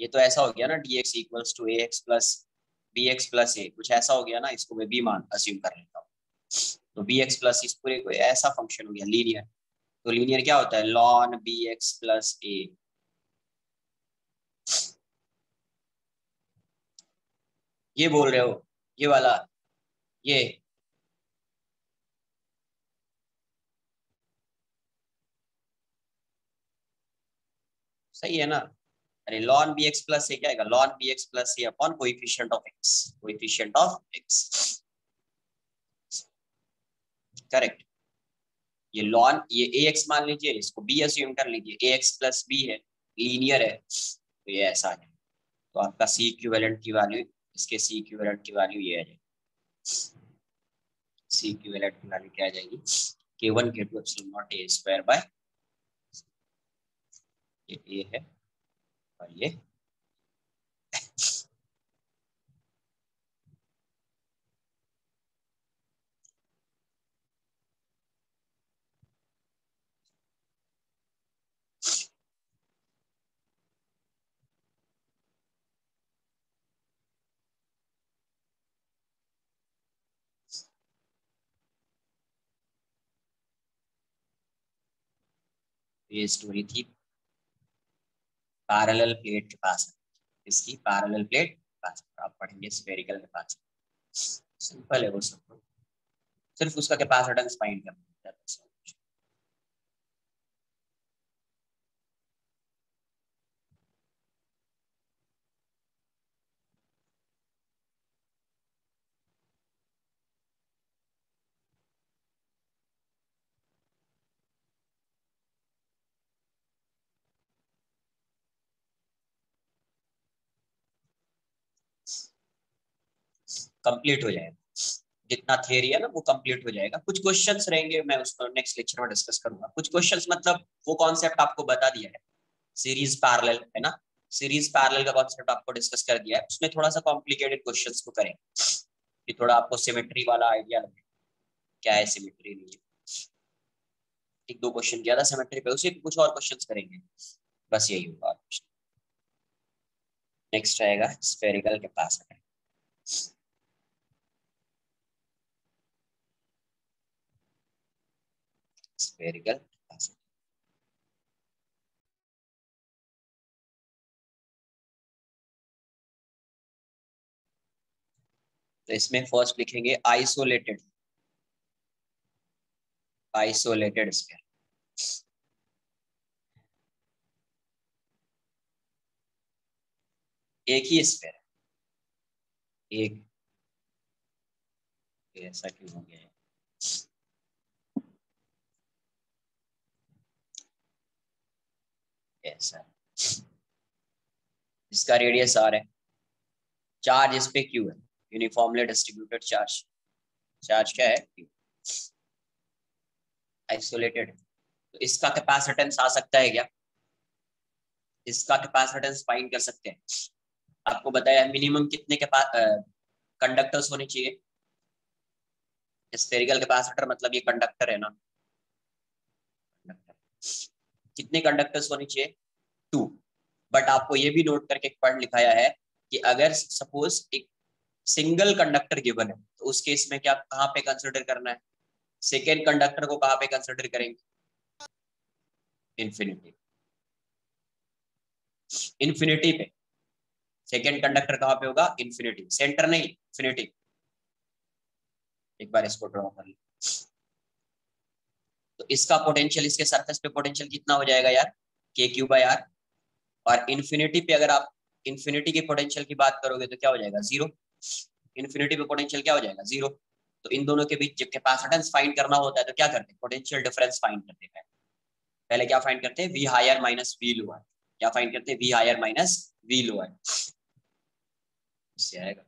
A: ये तो ऐसा हो गया ना dx = ax plus bx plus A, कुछ ऐसा हो गया ना, इसको मैं बी मान अज्यूम कर लेता हूँ। तो bx प्लस इस पूरे को ऐसा फंक्शन हो गया लीनियर। तो लीनियर क्या होता है लॉन bx प्लस ए, ये बोल रहे हो, ये वाला, ये सही है ना। अरे ln b x plus a क्या आएगा, ln b x plus a upon coefficient of x, coefficient of x, correct. ये लॉन, ये ए एक्स मान लीजिए, इसको बी अज्यूम कर लीजिए, ए एक्स प्लस बी है, लीनियर है, तो ये ऐसा है। तो आपका सी इक्विवेलेंट की वैल्यू, इसके सी इक्विवेलेंट की वैल्यू ये आ जाएगी, सी इक्विवेलेंट की वैल्यू क्या आ जाएगी K1 K2 epsilon naught A square by, ये ए है और ये ये स्टोरी थी पैरेलल प्लेट के पास, इसकी पैरेलल प्लेट के पास आप पढ़ेंगे स्फेरिकल के पास, सिंपल है वो सब, सिर्फ उसका कैपेसिटेंस फाइंड करना है। कंप्लीट हो जाएगा, जितना थियरी है ना वो कंप्लीट हो जाएगा। कुछ क्वेश्चंस रहेंगे, मैं उसको नेक्स्ट लेक्चर में डिस्कस करूंगा। कुछ क्वेश्चंस मतलब वो कॉन्सेप्ट आपको बता दिया है, सीरीज पैरेलल है ना, सीरीज पैरेलल का कॉन्सेप्ट आपको डिस्कस कर दिया है, उसमें थोड़ा सा कॉम्प्लिकेटेड क्वेश्चंस को करेंगे कि थोड़ा आपको सिमेट्री वाला आइडिया लगे, क्या है सिमेट्री नहीं है। एक दो क्वेश्चन किया था सिमेट्री पे, उसे कुछ और क्वेश्चंस करेंगे, बस यही होगा। नेक्स्ट आएगा स्फेरिकल कैपेसिटर, स्फेरिकल कैपेसिटर। तो इसमें फर्स्ट लिखेंगे आइसोलेटेड, आइसोलेटेड स्फीयर। एक ही स्फीयर है, एक, ऐसा क्यों हो गया है? ऐसा, इसका रेडियस आर है, चार्ज इस पे क्यू है, यूनिफॉर्मली डिस्ट्रीब्यूटेड चार्ज, चार्ज क्या है क्यू, आइसोलेटेड। तो इसका कैपेसिटेंस आ सकता है क्या, इसका कैपेसिटेंस फाइंड कर सकते हैं। आपको बताया मिनिमम कितने कंडक्टर्स होने चाहिए, स्फेरिकल कैपेसिटर मतलब ये कंडक्टर है ना, कंडक्टर, कितने कंडक्टर्स होने चाहिए, टू। बट आपको ये भी नोट करके एक पॉइंट लिखाया है कि अगर सपोज एक सिंगल कंडक्टर गिवन है तो उस केस में क्या कहाँ पे कंसिडर करना है, सेकेंड कंडक्टर को कहाँ पे कंसिडर करेंगे, इन्फिनिटी, इन्फिनिटी पे। सेकेंड कंडक्टर कहाँ पे होगा, इन्फिनिटी, सेंटर नहीं, इन्फिनिटी। एक बार इसको ड्रॉ कर लो, तो इसका पोटेंशियल, इसके सरफेस पे पोटेंशियल कितना हो जाएगा यार, के क्यू बाई आर। और इन्फिनिटी पे अगर आप इन्फिनिटी के पोटेंशियल की बात करोगे तो क्या हो जाएगा, जीरो। इन्फिनिटी पे पोटेंशियल क्या हो जाएगा, जीरो। तो इन दोनों के बीच जब कैपेसिटेंस फाइंड करना होता है तो क्या करते हैं, पोटेंशियल डिफरेंस फाइंड करते हैं। पहले क्या फाइंड करते हैं, v higher minus we lower, क्या फाइंड करते हैं, v higher minus we lower, इससे आएगा।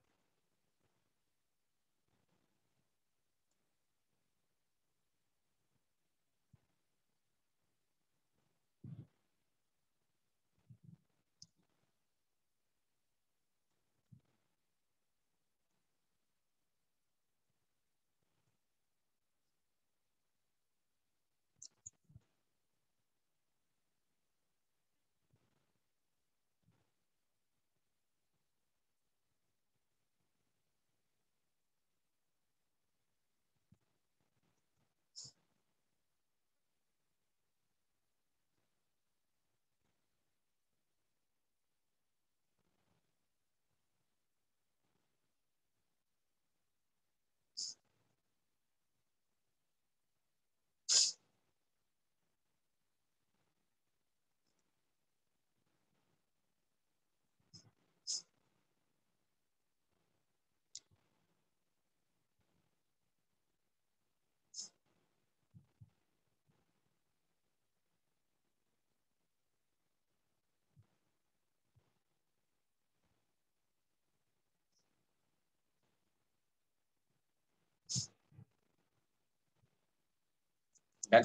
A: डन।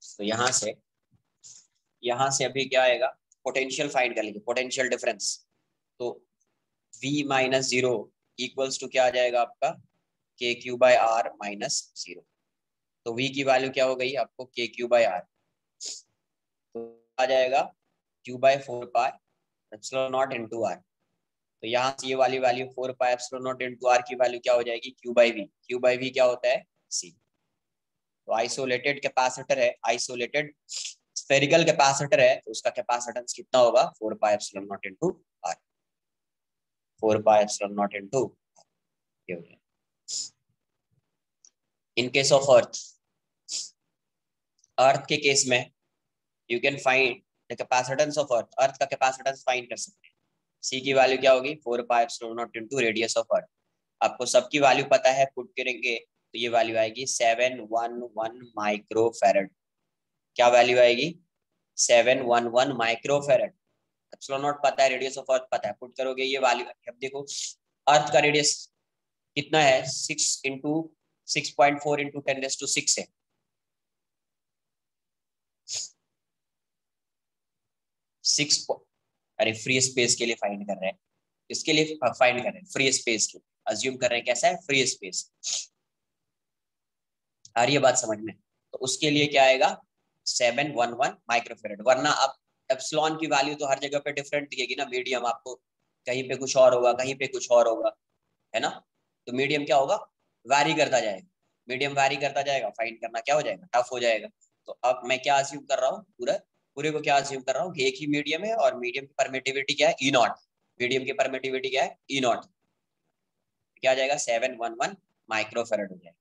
A: तो यहाँ से अभी क्या आएगा, पोटेंशियल फाइंड कर लीजिए, पोटेंशियल डिफरेंस। तो v minus zero equals to क्या आ जाएगा आपका, k q by r minus zero. तो v की वैल्यू क्या हो गई आपको, के क्यू बाई आर, तो आ जाएगा q by four pi epsilon naught into r. तो यहाँ से ये वाली value four pi epsilon naught into r की वैल्यू क्या हो जाएगी, Q by v, q by v क्या होता है, सी। तो आइसोलेटेड कैपेसिटर है, आइसोलेटेड स्फेरिकल कैपेसिटर है, तो उसका कैपेसिटेंस कितना होगा, four pi epsilon naught into r, four pi epsilon naught into, ये हो गया। इन केस ऑफ अर्थ, अर्थ के केस में you can find the capacitance of earth, earth का कैपेसिटेंस फाइंड कर सकते हैं। सी की वैल्यू क्या होगी, four pi epsilon naught into radius of earth. आपको सबकी वैल्यू पता है, पुट करेंगे तो ये वैल्यू आएगी 711 माइक्रो फेरेड। क्या वैल्यू आएगी, 711 माइक्रो फेरेड। एप्सिलॉन नॉट पता है, रेडियस ऑफ अर्थ पता है, पुट करोगे ये वैल्यू। अब देखो अर्थ का रेडियस कितना है, 6 इंटू 10⁶ है। सिक्स, अरे फ्री स्पेस के लिए फाइंड कर रहे हैं, इसके लिए फाइंड कर रहे हैं फ्री स्पेस के, अज्यूम कर रहे हैं कैसा है, फ्री स्पेस। आ रही है बात समझ में, तो उसके लिए क्या आएगा, 711 माइक्रोफेरेड। वरना आप एप्सिलॉन की वैल्यू तो हर जगह पे डिफरेंट दिखेगी ना, मीडियम आपको कहीं पे कुछ और होगा, कहीं पे कुछ और होगा, है ना। तो मीडियम क्या होगा, वैरी करता जाएगा, मीडियम वैरी करता जाएगा, फाइंड करना क्या हो जाएगा, टफ हो जाएगा। तो अब मैं क्या अज्यूम कर रहा हूँ, पूरा पूरे को क्या अज्यूम कर रहा हूँ कि एक ही मीडियम है, और मीडियम की परमिटिविटी क्या है, ई नॉट। मीडियम की परमिटिविटी क्या है, ई नॉट। क्या आ जाएगा 711 माइक्रोफेरेड हो जाएगा।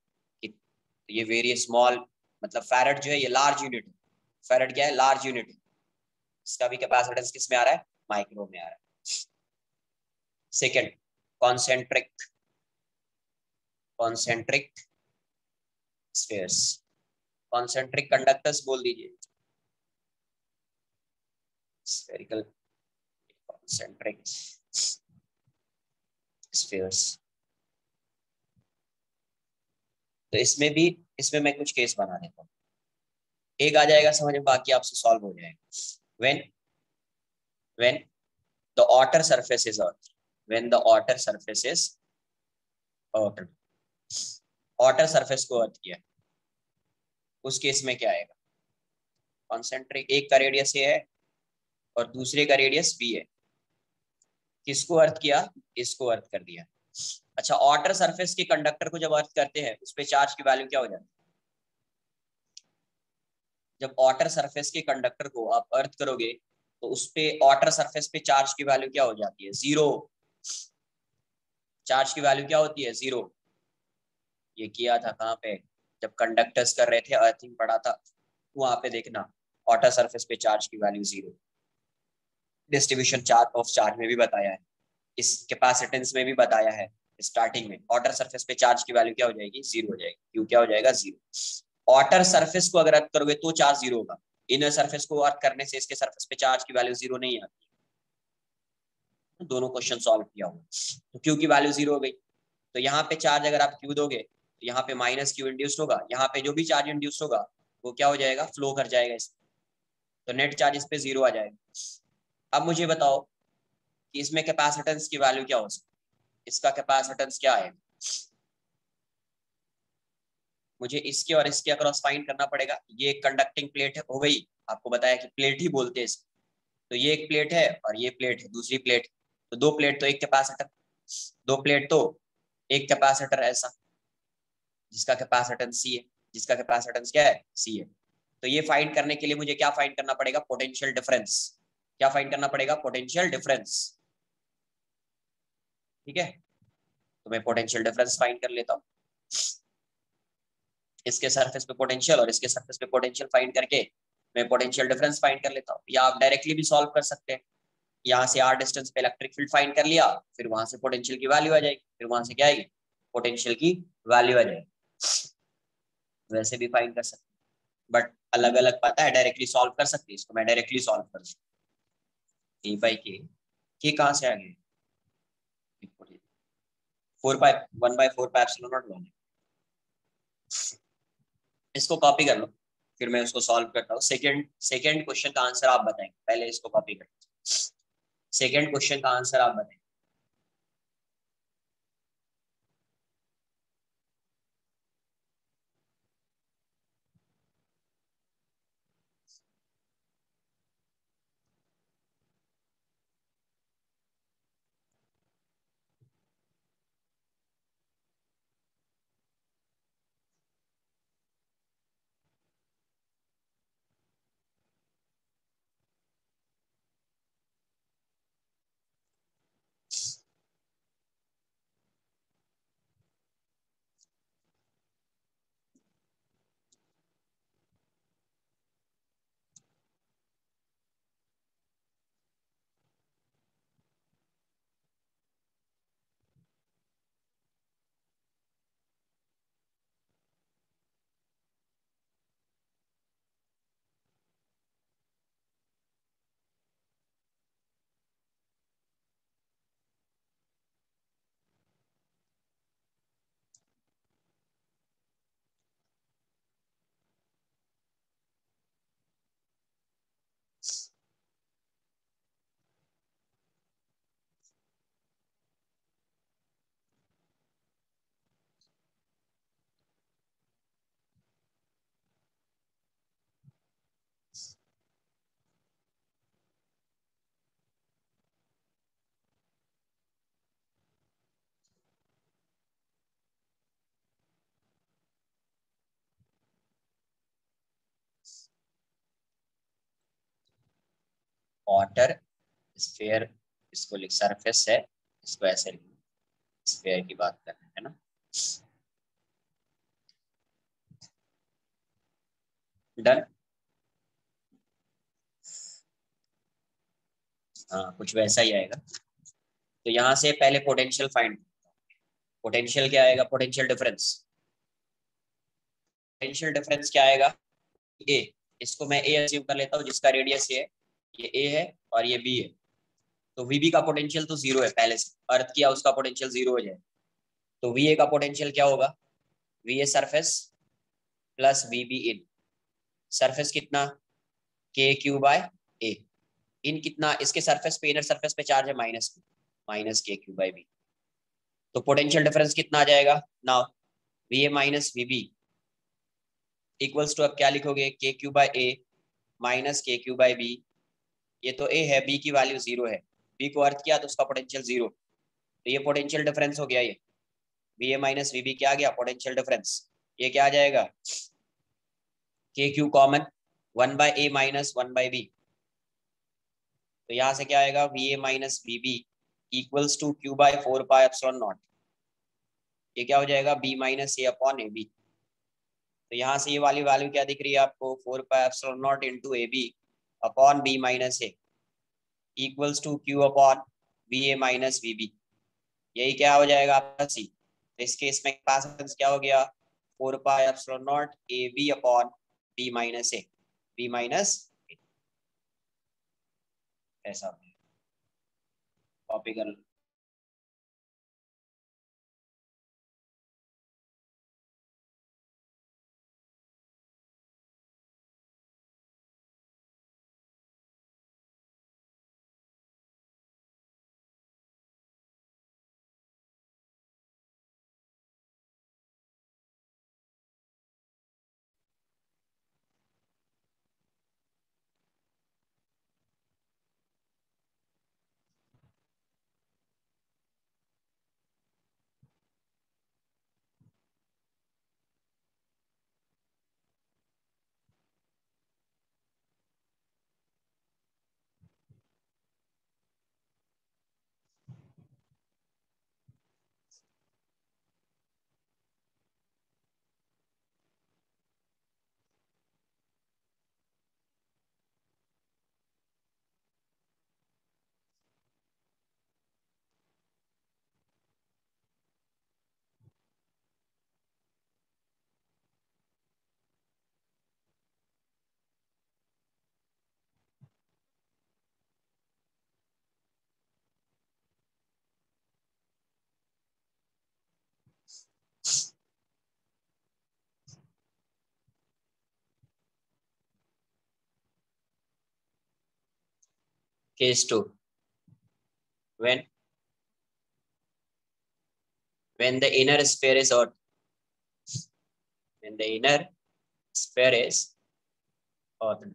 A: ये वेरी स्मॉल, मतलब फैरेड जो है ये लार्ज यूनिट है, फैरेड क्या है लार्ज यूनिट है, इसका भी कैपेसिटेंस किस में आ रहा है माइक्रो में आ रहा है। Second concentric, concentric spheres, concentric conductors बोल दीजिए, स्फेरिकल कॉन्सेंट्रिक स्फीयर्स। तो इसमें मैं कुछ केस बना देता हूँ, एक आ जाएगा समझ में, बाकी आपसे सॉल्व हो जाएगा। When the outer surface is earth, when the outer surface is earth, outer surface को अर्थ किया, उस केस में क्या आएगा, कॉन्सेंट्रिक एक का रेडियस ए है और दूसरे का रेडियस बी है, किसको अर्थ किया, इसको अर्थ कर दिया। अच्छा, outer surface के कंडक्टर को जब अर्थ करते हैं उस पे चार्ज की वैल्यू क्या हो जाती है, जब outer surface के कंडक्टर को आप अर्थ करोगे तो उस पे outer surface पे चार्ज की वैल्यू क्या हो जाती है, जीरो, चार्ज की वैल्यू क्या होती है जीरो। ये किया था कहाँ पे, जब कंडक्टर्स कर रहे थे अर्थिंग पढ़ा था, वहां पे देखना outer सरफेस पे चार्ज की value zero. Distribution charge of charge में भी बताया है, इस कैपेसिटेंस में भी बताया है, स्टार्टिंग में outer सरफेस पे चार्ज की वैल्यू क्या हो जाएगी जीरो हो जाएगी, क्यों क्या हो जाएगा जीरो। outer सरफेस को अगर अर्थ करोगे तो चार्ज जीरो होगा, इनर सरफेस को अर्थ करने से इसके सरफेस पे चार्ज की वैल्यू जीरो नहीं आती। दोनों क्वेश्चन सॉल्व किया हुआ, तो क्यू की वैल्यू जीरो हो गई, तो यहाँ पे चार्ज अगर आप क्यू दोगे तो यहाँ पे माइनस क्यू इंड्यूस्ड होगा, यहाँ पे जो भी चार्ज इंड्यूस्ड होगा वो क्या हो जाएगा फ्लो कर जाएगा इसमें, तो नेट चार्ज इस पे जीरो आ जाएगा। अब मुझे बताओ कि इसमें कैपेसिटेंस की वैल्यू क्या हो सकती है, इसका कैपेसिटेंस क्या है, मुझे इसके और इसके अक्रॉस फाइंड करना पड़ेगा। ये एक कंडक्टिंग प्लेट हो गई, आपको बताया कि प्लेट ही बोलते हैं इसको, तो ये एक प्लेट है और ये प्लेट है दूसरी प्लेट, तो दो प्लेट तो एक कैपेसिटर, दो प्लेट तो एक कैपेसिटर ऐसा जिसका कैपेसिटेंस सी है, जिसका कैपेसिटेंस क्या है सी है। तो ये फाइंड करने के लिए मुझे क्या फाइंड करना पड़ेगा, पोटेंशियल डिफरेंस, क्या फाइंड करना पड़ेगा पोटेंशियल डिफरेंस, ठीक है। तो मैं पोटेंशियल डिफरेंस फाइंड कर लेता हूँ, इसके सरफेस पे पोटेंशियल और इसके सरफेस पे पोटेंशियल फाइंड करके मैं पोटेंशियल डिफरेंस फाइंड कर लेता हूँ, या आप डायरेक्टली भी सॉल्व कर सकते हैं, यहाँ से आर डिस्टेंस पे इलेक्ट्रिक फील्ड फाइंड कर लिया, फिर वहां से पोटेंशियल की वैल्यू आ जाएगी, फिर वहां से क्या आएगी पोटेंशियल की वैल्यू आ जाएगी, वैसे भी फाइंड कर सकते हैं, बट अलग अलग पता है डायरेक्टली सॉल्व कर सकते हैं, इसको मैं डायरेक्टली सॉल्व कर सकता हूँ। ए बाई के कहाँ से आ गए, 4 पाई 1/4 पाई एप्सिलॉन नॉट 1, इसको कॉपी कर लो, फिर मैं उसको सॉल्व करता हूँ। सेकंड सेकंड क्वेश्चन का आंसर आप बताएंगे, पहले इसको कॉपी कर, सेकंड क्वेश्चन का आंसर आप बताएंगे। वाटर स्फीयर, इसको लिख सरफेस है, इसको ऐसे लिखो, स्फीयर की बात कर रहे हैं ना। डन। हाँ कुछ वैसा ही आएगा। तो यहाँ से पहले पोटेंशियल फाइंड। पोटेंशियल क्या आएगा? Potential difference. पोटेंशियल डिफरेंस क्या आएगा? ए। इसको मैं ए अज्यूम कर लेता हूँ जिसका रेडियस ये है, ये ए है और ये बी है। तो वीबी का पोटेंशियल तो जीरो है पहले से, अर्थ किया उसका पोटेंशियल जीरो हो जाए। तो वी ए का पोटेंशियल क्या होगा? V a surface plus v b in. Surface कितना? के क्यू बाय ए। इन कितना? इसके सरफेस पे, इनर सरफेस पे चार्ज है -Q, -K q by b. तो पोटेंशियल डिफरेंस कितना आ जाएगा now? V a minus v b equals to, अब क्या लिखोगे? K q by a -K q by b. ये तो ए है, बी की वैल्यू जीरो है, बी को अर्थ किया तो उसका पोटेंशियल जीरो। तो ये पोटेंशियल डिफरेंस हो गया। ये v a minus v b क्या आ गया? Potential difference. ये क्या आ जाएगा? K Q common, 1/a minus 1/b। तो यहाँ से क्या आएगा? V a minus v b equals to q by 4 pi epsilon naught. ये क्या हो जाएगा? B minus a upon a b. तो यहाँ से ये वाली वैल्यू क्या दिख रही है आपको? 4 pi epsilon naught into a B upon B minus a equals to q upon v a minus v b. यही क्या हो जाएगा आपका सी। तो इस केस में कैपेसिटेंस क्या हो गया? 4 pi epsilon naught A B upon B minus A, B minus ऐसा। कॉपी कर लो। Case two, when when the inner sphere is hot, when the inner sphere is hot।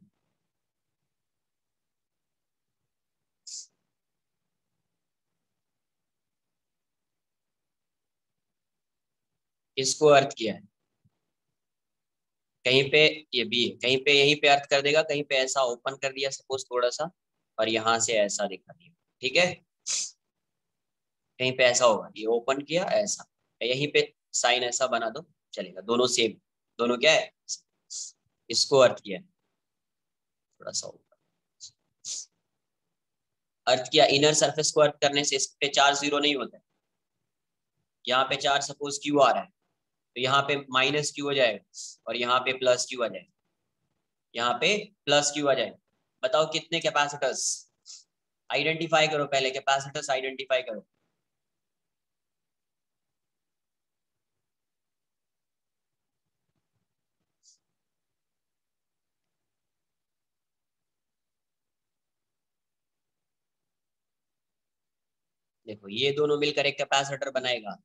A: इसको अर्थ किया है कहीं पे, ये बी है, कहीं पे यहीं पे अर्थ कर देगा, कहीं पे ऐसा ओपन कर दिया सपोज थोड़ा सा, और यहाँ से ऐसा दिखा दिया। ठीक है, कहीं पे ऐसा होगा, ये ओपन किया ऐसा, यहीं पे साइन ऐसा बना दो, चलेगा। दोनों सेम, दोनों क्या है? इसको अर्थ किया है थोड़ा सा ऊपर। अर्थ किया, इनर सरफेस को अर्थ करने से इस पे चार्ज जीरो नहीं होता है। यहाँ पे चार्ज सपोज क्यू आ रहा है, तो यहाँ पे -Q हो जाएगा और यहाँ पे +Q आ जाएगा, यहाँ पे +Q आ जाएगा। बताओ कितने कैपेसिटर्स? आइडेंटिफाई करो, पहले कैपेसिटर्स आइडेंटिफाई करो। देखो ये दोनों मिलकर एक कैपेसिटर बनाएगा।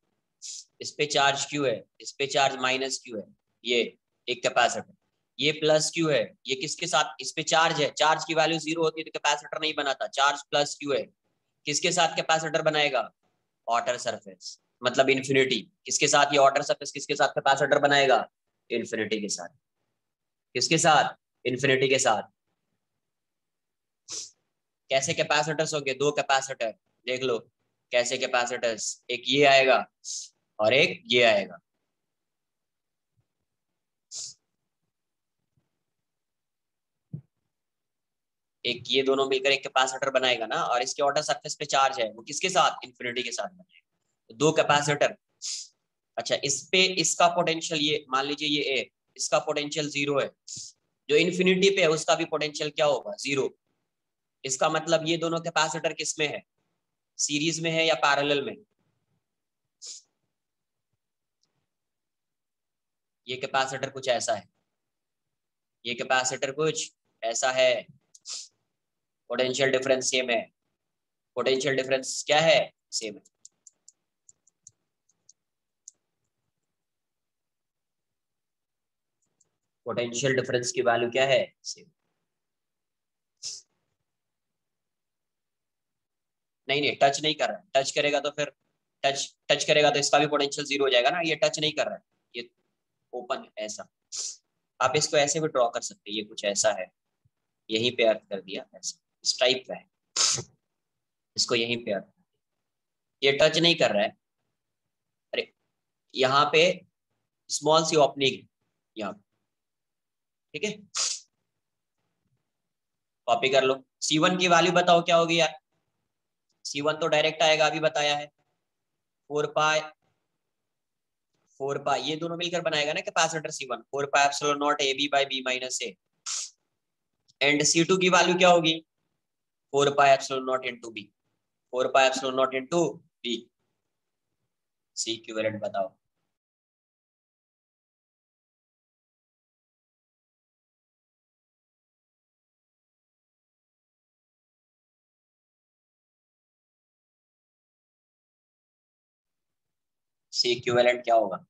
A: इस पे चार्ज Q है, इस पे चार्ज -Q है, ये एक कैपेसिटर। ये +Q है, ये किसके साथ? इस पे चार्ज है, चार्ज की वैल्यू जीरो होती है तो कैपेसिटर नहीं बनाता, चार्ज +Q है। किसके साथ कैपेसिटर बनाएगा? ऑटर सरफेस, मतलब इन्फिनिटी। किसके साथ? ये ऑटर सरफेस किसके साथ कैपेसिटर बनाएगा? इन्फिनिटी के साथ। किसके साथ? इन्फिनिटी के साथ। कैसे कैपेसिटर्स होंगे? दो कैपेसिटर, देख लो। कैसे कैपेसिटर्स, एक ये आएगा और एक ये आएगा। एक ये दोनों मिलकर एक कैपेसिटर बनाएगा ना, और इसके आउटर सरफेस पे चार्ज है, वो किसके साथ, इन्फिनिटी के साथ बनाएगा। तो दो कैपेसिटर। अच्छा, इस पे इसका पोटेंशियल, ये मान लीजिए ये ए, इसका पोटेंशियल 0 है, जो इन्फिनिटी पे है उसका भी पोटेंशियल क्या होगा, 0। इसका मतलब ये दोनों कैपेसिटर किस में है, सीरीज में है या पैरेलल में। ये कैपेसिटर कुछ ऐसा है, ये कैपेसिटर कुछ ऐसा है, पोटेंशियल डिफरेंस सेम है, पोटेंशियल डिफरेंस क्या है, सेम है। पोटेंशियल डिफरेंस की वैल्यू क्या है, सेम। नहीं नहीं, टच नहीं कर रहा है, टच करेगा तो फिर टच टच करेगा तो इसका भी पोटेंशियल 0 हो जाएगा ना, ये टच नहीं कर रहा है, ये ओपन है ऐसा। आप इसको ऐसे भी ड्रॉ कर सकते हैं, ये कुछ ऐसा है, यहीं पे अर्थ कर दिया ऐसा, इस टाइप का है, इसको यहीं पे अर्थ, ये टच नहीं कर रहा है। अरे यहाँ पे स्मॉल सी ओपनिंग यहाँ, ठीक है, कॉपी कर लो। C1 की वैल्यू बताओ क्या होगी यार, C1 तो डायरेक्ट आएगा, अभी बताया है, 4 पाई, 4 पाई ये दोनों मिलकर बनाएगा ना capacitor C1, 4 pi epsilon naught A B by B minus A. And C2 की वैल्यू क्या होगी, 4 pi epsilon naught into B, 4 pi epsilon naught into B. C equivalent बताओ। सी इक्विवेलेंट क्या होगा,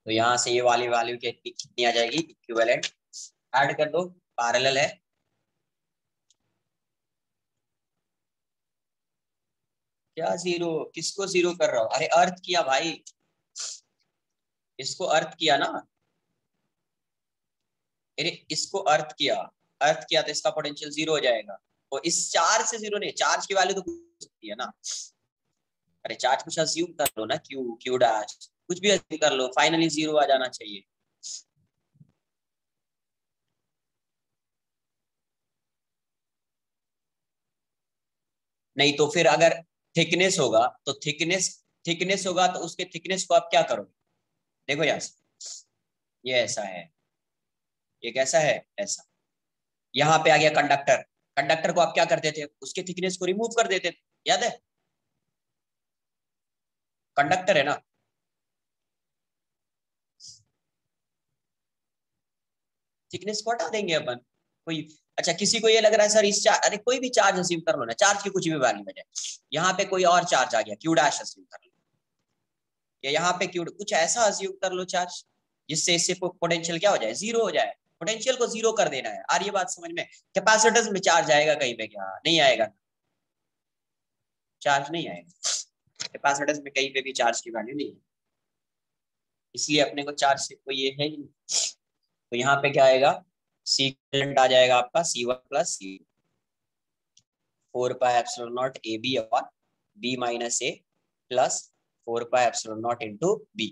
A: तो यहाँ से ये वाली वैल्यू कितनी आ जाएगी, इक्विवेलेंट, ऐड कर दो, पैरेलल है। क्या जीरो, किसको जीरो कर रहा हो, अरे अर्थ किया भाई, इसको अर्थ किया ना, अरे इसको अर्थ किया तो इसका पोटेंशियल 0 हो जाएगा। और इस चार्ज से 0 नहीं, चार्ज की वैल्यू तो कुछ हो सकती है ना, अरे चार्ज कुछ अज्यूम कर लो ना, क्यू क्यू डैश कुछ भी अज्यूम कर लो, फाइनली 0 आ जाना चाहिए। नहीं तो फिर अगर थिकनेस होगा तो थिकनेस होगा तो उसके थिकनेस को आप क्या करोगे, देखो यार, ये ऐसा है, ये कैसा है, ऐसा। यहाँ पे आ गया कंडक्टर, कंडक्टर को आप क्या करते थे, उसके थिकनेस को रिमूव कर देते थे, याद है, कंडक्टर है ना। थिकनेस को हटा देंगे अपन, कोई, अच्छा किसी को ये लग रहा है सर इस चार्ज, अरे कोई भी चार्ज अज्यूम कर लो ना, चार्ज की कुछ भी वैल्यू बजाय, यहाँ पे कोई और चार्ज आ गया, क्यू डैश अज्यूम कर लो, या यहाँ पे क्यू कुछ ऐसा अज्यूम कर लो चार्ज, जिससे इससे पोटेंशियल क्या हो जाए, 0 हो जाए, पोटेंशियल को 0 कर देना है। आ रही है बात समझ में, कैपेसिटर्स में चार्ज आएगा कहीं पे, क्या नहीं आएगा, चार्ज नहीं आएगा, कैपेसिटर्स में कहीं पे भी चार्ज की वैल्यू नहीं है, इसलिए अपने को चार्ज से कोई ये है ही नहीं। तो यहाँ पे क्या आएगा, सी करंट आ जाएगा आपका C1 plus c, 4 pi epsilon naught A B upon B minus A plus 4 pi epsilon naught into b.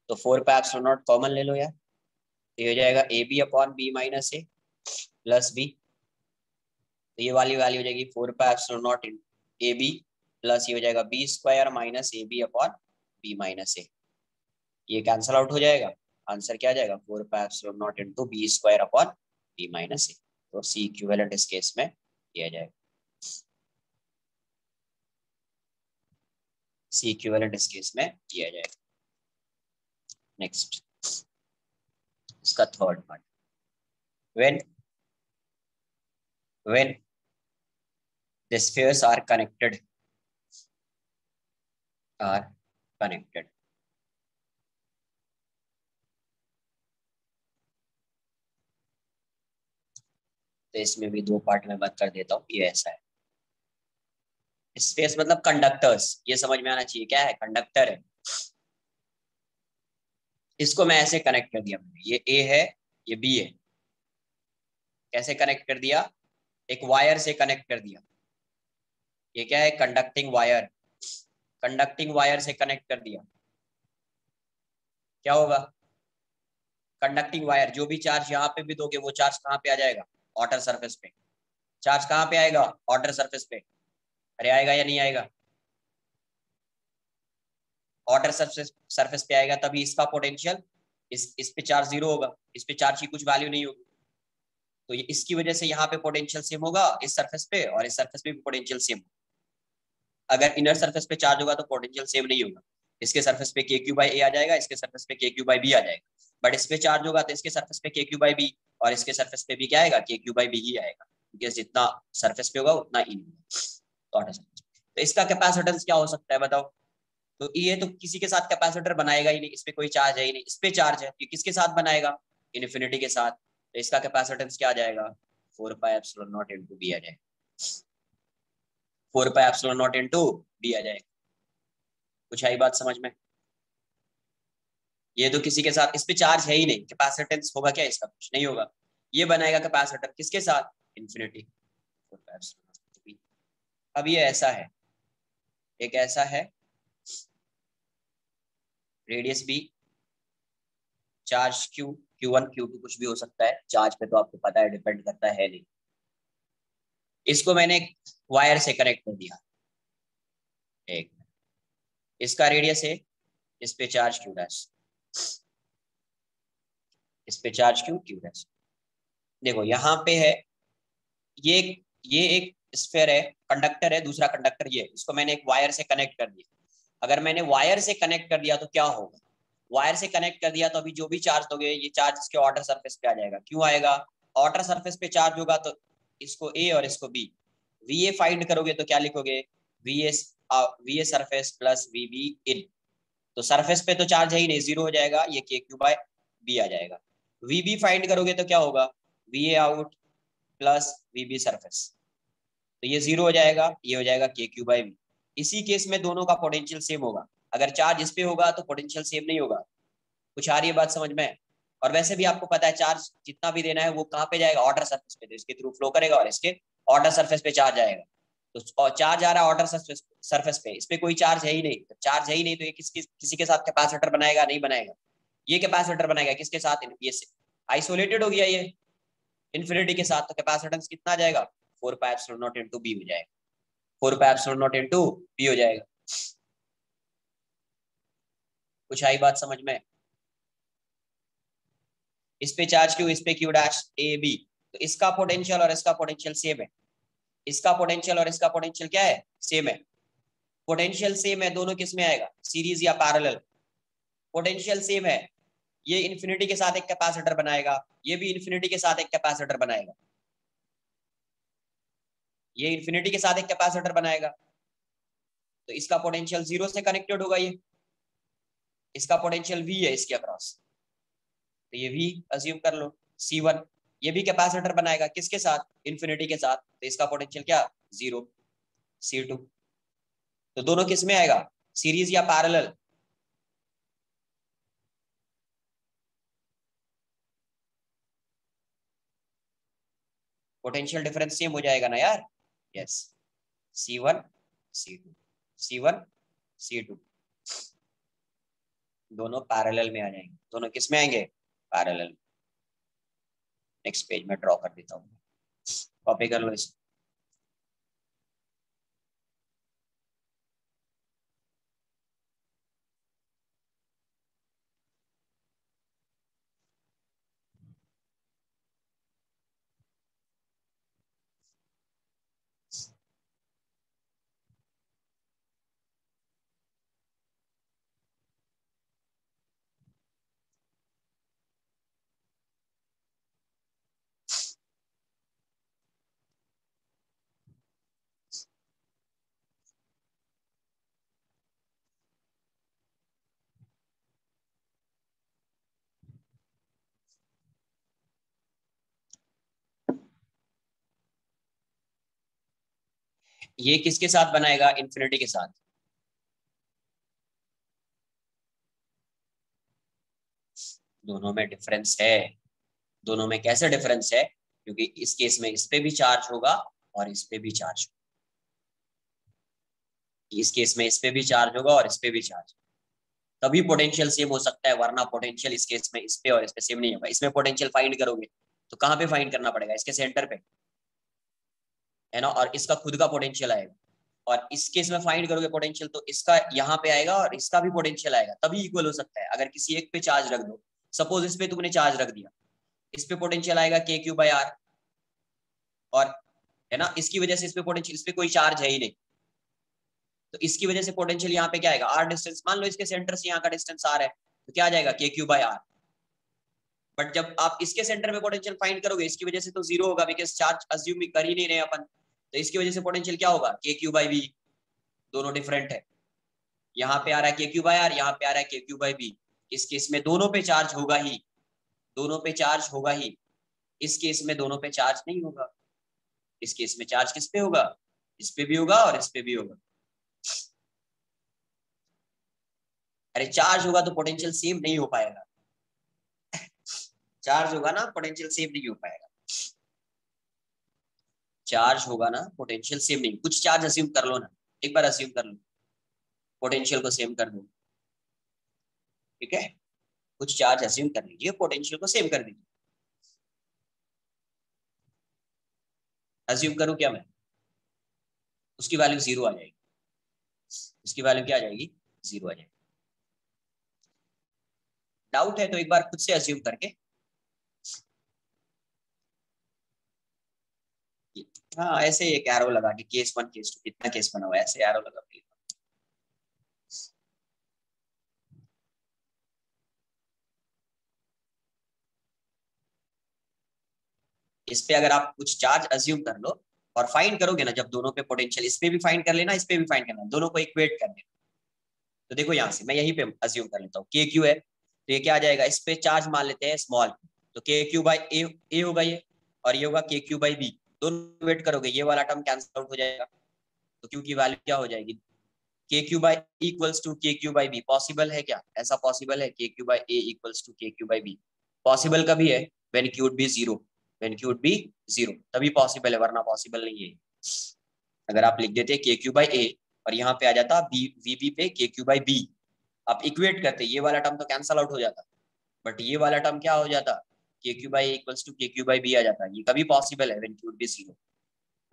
A: तो 4 पाई एप्सिलॉन नॉट कॉमन ले लो यार, तो ये हो जाएगा A B upon B minus A plus B. तो ये वाली वैल्यू हो जाएगी 4 पाई एप्सिलॉन नॉट ए बी प्लस ये हो जाएगा B square minus A B upon B minus A. ये कैंसल आउट हो जाएगा, आंसर क्या आ जाएगा 4πε0 into B square upon B minus A. तो सी इक्विवेलेंट इस केस में दिया जाएगा, सी इक्विवेलेंट इस केस में दिया जाएगा। नेक्स्ट इसका third part, when the spheres are connected are connected तो इसमें भी दो पार्ट में बात कर देता हूँ। ये ऐसा है, स्पेस मतलब कंडक्टर्स, ये समझ में आना चाहिए क्या है, कंडक्टर है। इसको मैं ऐसे कनेक्ट कर दिया मैंने, ये ए है ये बी है। कैसे कनेक्ट कर दिया, एक वायर से कनेक्ट कर दिया। ये क्या है, कंडक्टिंग वायर, कंडक्टिंग वायर से कनेक्ट कर दिया। क्या होगा, कंडक्टिंग वायर, जो भी चार्ज यहाँ पे भी दोगे वो चार्ज कहाँ पे आ जाएगा, आउटर सरफेस पे। चार्ज कहाँ पे आएगा, आउटर सरफेस पे। अरे आएगा या नहीं आएगा, आउटर सरफेस पे आएगा, तभी इसका पोटेंशियल, इस पे चार्ज जीरो होगा, इस पे चार्ज की कुछ वैल्यू नहीं होगी। तो ये इसकी वजह से यहाँ पे पोटेंशियल सेम होगा इस सरफेस पे, और इस सरफेस पे भी पोटेंशियल सेम। अगर इनर सरफेस पे चार्ज होगा तो पोटेंशियल सेम नहीं होगा। इसके सरफेस पे के क्यू बाई ए आ जाएगा, इसके सरफेस पे के क्यू बाई बी आ जाएगा। बट इस पे चार्ज होगा तो इसके सरफेस पे के क्यू बाई बी, और इसके सरफेस पे भी क्या आएगा, के क्यू बाई बी ही आएगा, क्योंकि जितना सरफेस पे होगा उतना इन होगा। तो इसका कैपेसिटेंस क्या हो सकता है बताओ। तो ये तो किसी के साथ कैपेसिटर बनाएगा ही नहीं, इस पे कोई चार्ज है ही नहीं, इस पे चार्ज है, ये किसके साथ बनाएगा, इन्फिनिटी के साथ। तो इसका कैपेसिटेंस क्या आ जाएगा, 4πε0 इंटू बी आ जाएगा, 4πε0 इंटू बी आ जाएगा। कुछ आई बात समझ में। ये तो किसी के साथ, इस पे चार्ज है ही नहीं, कैपेसिटेंस होगा क्या इसका, कुछ नहीं होगा। ये बनाएगा कैपेसिटर किसके साथ, इन्फिनिटी। 4πε0। अब ये ऐसा है, एक ऐसा है, radius B, charge Q, Q1 Q2 कुछ भी हो सकता है, चार्ज पे तो आपको पता है डिपेंड करता है नहीं। इसको मैंने वायर से कनेक्ट कर दिया, एक इसका रेडियस है, इस पे चार्ज क्यू डैश, इस पे चार्ज क्यू डैश। देखो यहाँ पे है, ये ये एक स्फीयर है, कंडक्टर है, दूसरा कंडक्टर ये, इसको मैंने एक वायर से कनेक्ट कर दिया। अगर मैंने वायर से कनेक्ट कर दिया तो क्या होगा, वायर से कनेक्ट कर दिया तो अभी जो भी चार्ज दोगे ये चार्ज इसके आउटर सरफेस पे आ जाएगा। क्यों आएगा, आउटर सरफेस पे चार्ज होगा तो इसको ए और इसको बी, वी ए फाइंड करोगे तो क्या लिखोगे, v a surface plus v b in. तो सरफेस पे तो चार्ज है ही नहीं, जीरो हो जाएगा, ये के क्यू बाय बी आ जाएगा। वी बी फाइंड करोगे तो क्या होगा, v a out plus v b surface, तो ये जीरो हो जाएगा, ये हो जाएगा के क्यू बाई बी। इसी केस में दोनों का पोटेंशियल सेम होगा, अगर चार्ज इस पे होगा तो पोटेंशियल सेम नहीं होगा। कुछ आ रही है बात समझ में। और वैसे भी आपको पता है चार्ज जितना भी देना है वो कहाँ पे जाएगा, आउटर सरफेस पे, तो इसके थ्रू फ्लो करेगा और इसके आउटर सरफेस पे चार्ज आएगा। तो चार्ज आ रहा है आउटर सरफेस पे, इस पे कोई चार्ज है ही नहीं, तो चार्ज है ही नहीं तो ये किसी के साथ कैपेसिटर बनाएगा, नहीं बनाएगा। ये कैपेसिटर बनाएगा किसके साथ, ये आइसोलेटेड हो गया ये इन्फिनिटी के साथ, तो कैपेसिटेंस कितना आ जाएगा, 4πε0 इंटू बी हो जाएगा, 4πε0 इंटू बी हो जाएगा। कुछ आई बात समझ में। इस पे चार्ज क्यू, इस पे क्यू डैश ए बी, तो इसका पोटेंशियल और इसका पोटेंशियल सेम है, इसका पोटेंशियल और इसका पोटेंशियल क्या है, सेम है। पोटेंशियल सेम है, दोनों किस में आएगा, सीरीज या पैरेलल। पोटेंशियल सेम है, ये इन्फिनिटी के साथ एक कैपेसिटर बनाएगा, ये भी इन्फिनिटी के साथ एक कैपेसिटर बनाएगा, ये इन्फिनिटी के साथ एक कैपेसिटर बनाएगा। तो इसका पोटेंशियल जीरो से कनेक्टेड होगा, ये इसका पोटेंशियल वी है इसके अक्रॉस, तो ये वी अज्यूम कर लो C1। ये भी कैपेसिटर बनाएगा किसके साथ, इन्फिनिटी के साथ, तो इसका पोटेंशियल क्या, जीरो, C2। तो दोनों किस में आएगा, सीरीज या पैरेलल। पोटेंशियल डिफरेंस सेम हो जाएगा ना यार, yes, C1 C2, C1 C2 दोनों पैरेलल में आ जाएंगे, दोनों किस में आएंगे, पैरेलल। नेक्स्ट पेज में ड्रॉ कर देता हूँ, कॉपी कर लो इस। ये किसके साथ बनाएगा, इन्फिनिटी के साथ। दोनों में डिफरेंस है। दोनों में कैसे डिफरेंस है, क्योंकि इस केस में इस पे भी चार्ज होगा और इस पे भी चार्ज होगा। इस केस में इस पे भी चार्ज होगा और इस पे भी चार्ज, तभी पोटेंशियल सेम हो सकता है, वरना पोटेंशियल इस केस में इस पे और इस पे सेम नहीं होगा। इसमें पोटेंशियल फाइंड करोगे तो कहाँ पे फाइंड करना पड़ेगा, इसके सेंटर पे, है ना, और इसका खुद का पोटेंशियल आएगा। और इस केस में फाइंड करोगे पोटेंशियल तो इसका यहाँ पे आएगा और इसका भी पोटेंशियल आएगा, तभी इक्वल हो सकता है। अगर किसी एक पे चार्ज रख दो, सपोज इस पे तुमने चार्ज रख दिया, इस पे पोटेंशियल आएगा k3/r, और है ना, इसकी वजह से इस पे पोटेंशियल, इस पे कोई चार्ज है ही नहीं, तो इसकी वजह से पोटेंशियल यहाँ पे क्या आएगा, r डिस्टेंस। मान लो इसके सेंटर से यहाँ का डिस्टेंस r है, तो क्या आ जाएगा k3/r। बट जब आप इसके सेंटर में पोटेंशियल फाइंड करोगे, इसकी वजह से तो जीरो होगा, बिकॉज चार्ज अज्यूम कर ही नहीं रहे अपन, तो इसकी वजह से पोटेंशियल क्या होगा, k3/v। दोनों डिफरेंट है, यहाँ पे आ रहा है k3/r, यहाँ पे आ रहा है k3/v। इस केस में दोनों पे चार्ज होगा ही, दोनों पे चार्ज होगा ही। इस केस में दोनों पे चार्ज नहीं होगा। इस केस में चार्ज किस पे होगा, इस पे भी होगा और इस पे भी होगा। अरे चार्ज होगा तो पोटेंशियल सेम नहीं हो पाएगा। चार्ज होगा ना, पोटेंशियल सेम नहीं हो पाएगा। चार्ज होगा ना, पोटेंशियल सेम नहीं, कुछ चार्ज अज्यूम कर लो ना, एक बार अज्यूम कर लो, पोटेंशियल को सेम कर दो, ठीक है। कुछ चार्ज अज्यूम कर लीजिए, पोटेंशियल को सेम कर दीजिए। अज्यूम करूं क्या मैं, उसकी वैल्यू जीरो आ जाएगी, उसकी वैल्यू क्या आ जाएगी, जीरो आ जाएगी। डाउट है तो एक बार खुद से अज्यूम करके, हाँ ऐसे एक एरो लगा के, केस 1 केस 2 कितना केस बना हुआ है, ऐसे एरो लगा के। इस पे अगर आप कुछ चार्ज अज्यूम कर लो और फाइंड करोगे ना, जब दोनों पे पोटेंशियल, इस पे भी फाइंड कर लेना, इस पे भी फाइंड करना, दोनों को इक्वेट कर लेना। तो देखो यहाँ से मैं यहीं पे अज्यूम कर लेता हूँ, के क्यू है तो ये क्या आ जाएगा, इस पे चार्ज मान लेते हैं स्मॉल, तो k3/a होगा ये, और ये होगा k3/b। दोनों वेट करोगे, ये वाला टर्म कैंसिल आउट हो जाएगा, तो क्यू की वैल्यू क्या हो जाएगी, k3/a equals to k3/b। Possible है क्या, ऐसा पॉसिबल है, k3/a equals to k3/b। Possible कभी है, when q would be 0, when q would be 0 तभी पॉसिबल है, वरना पॉसिबल नहीं है। अगर आप लिख देते k3/a और यहाँ पे आ जाता vb पे k3/b, आप इक्वेट करते, ये वाला टर्म तो कैंसल आउट हो जाता, बट ये वाला टर्म क्या हो जाता, k3/a इक्वल्स टू k3/b आ जाता। ये कभी पॉसिबल है, व्हेन q would be 0,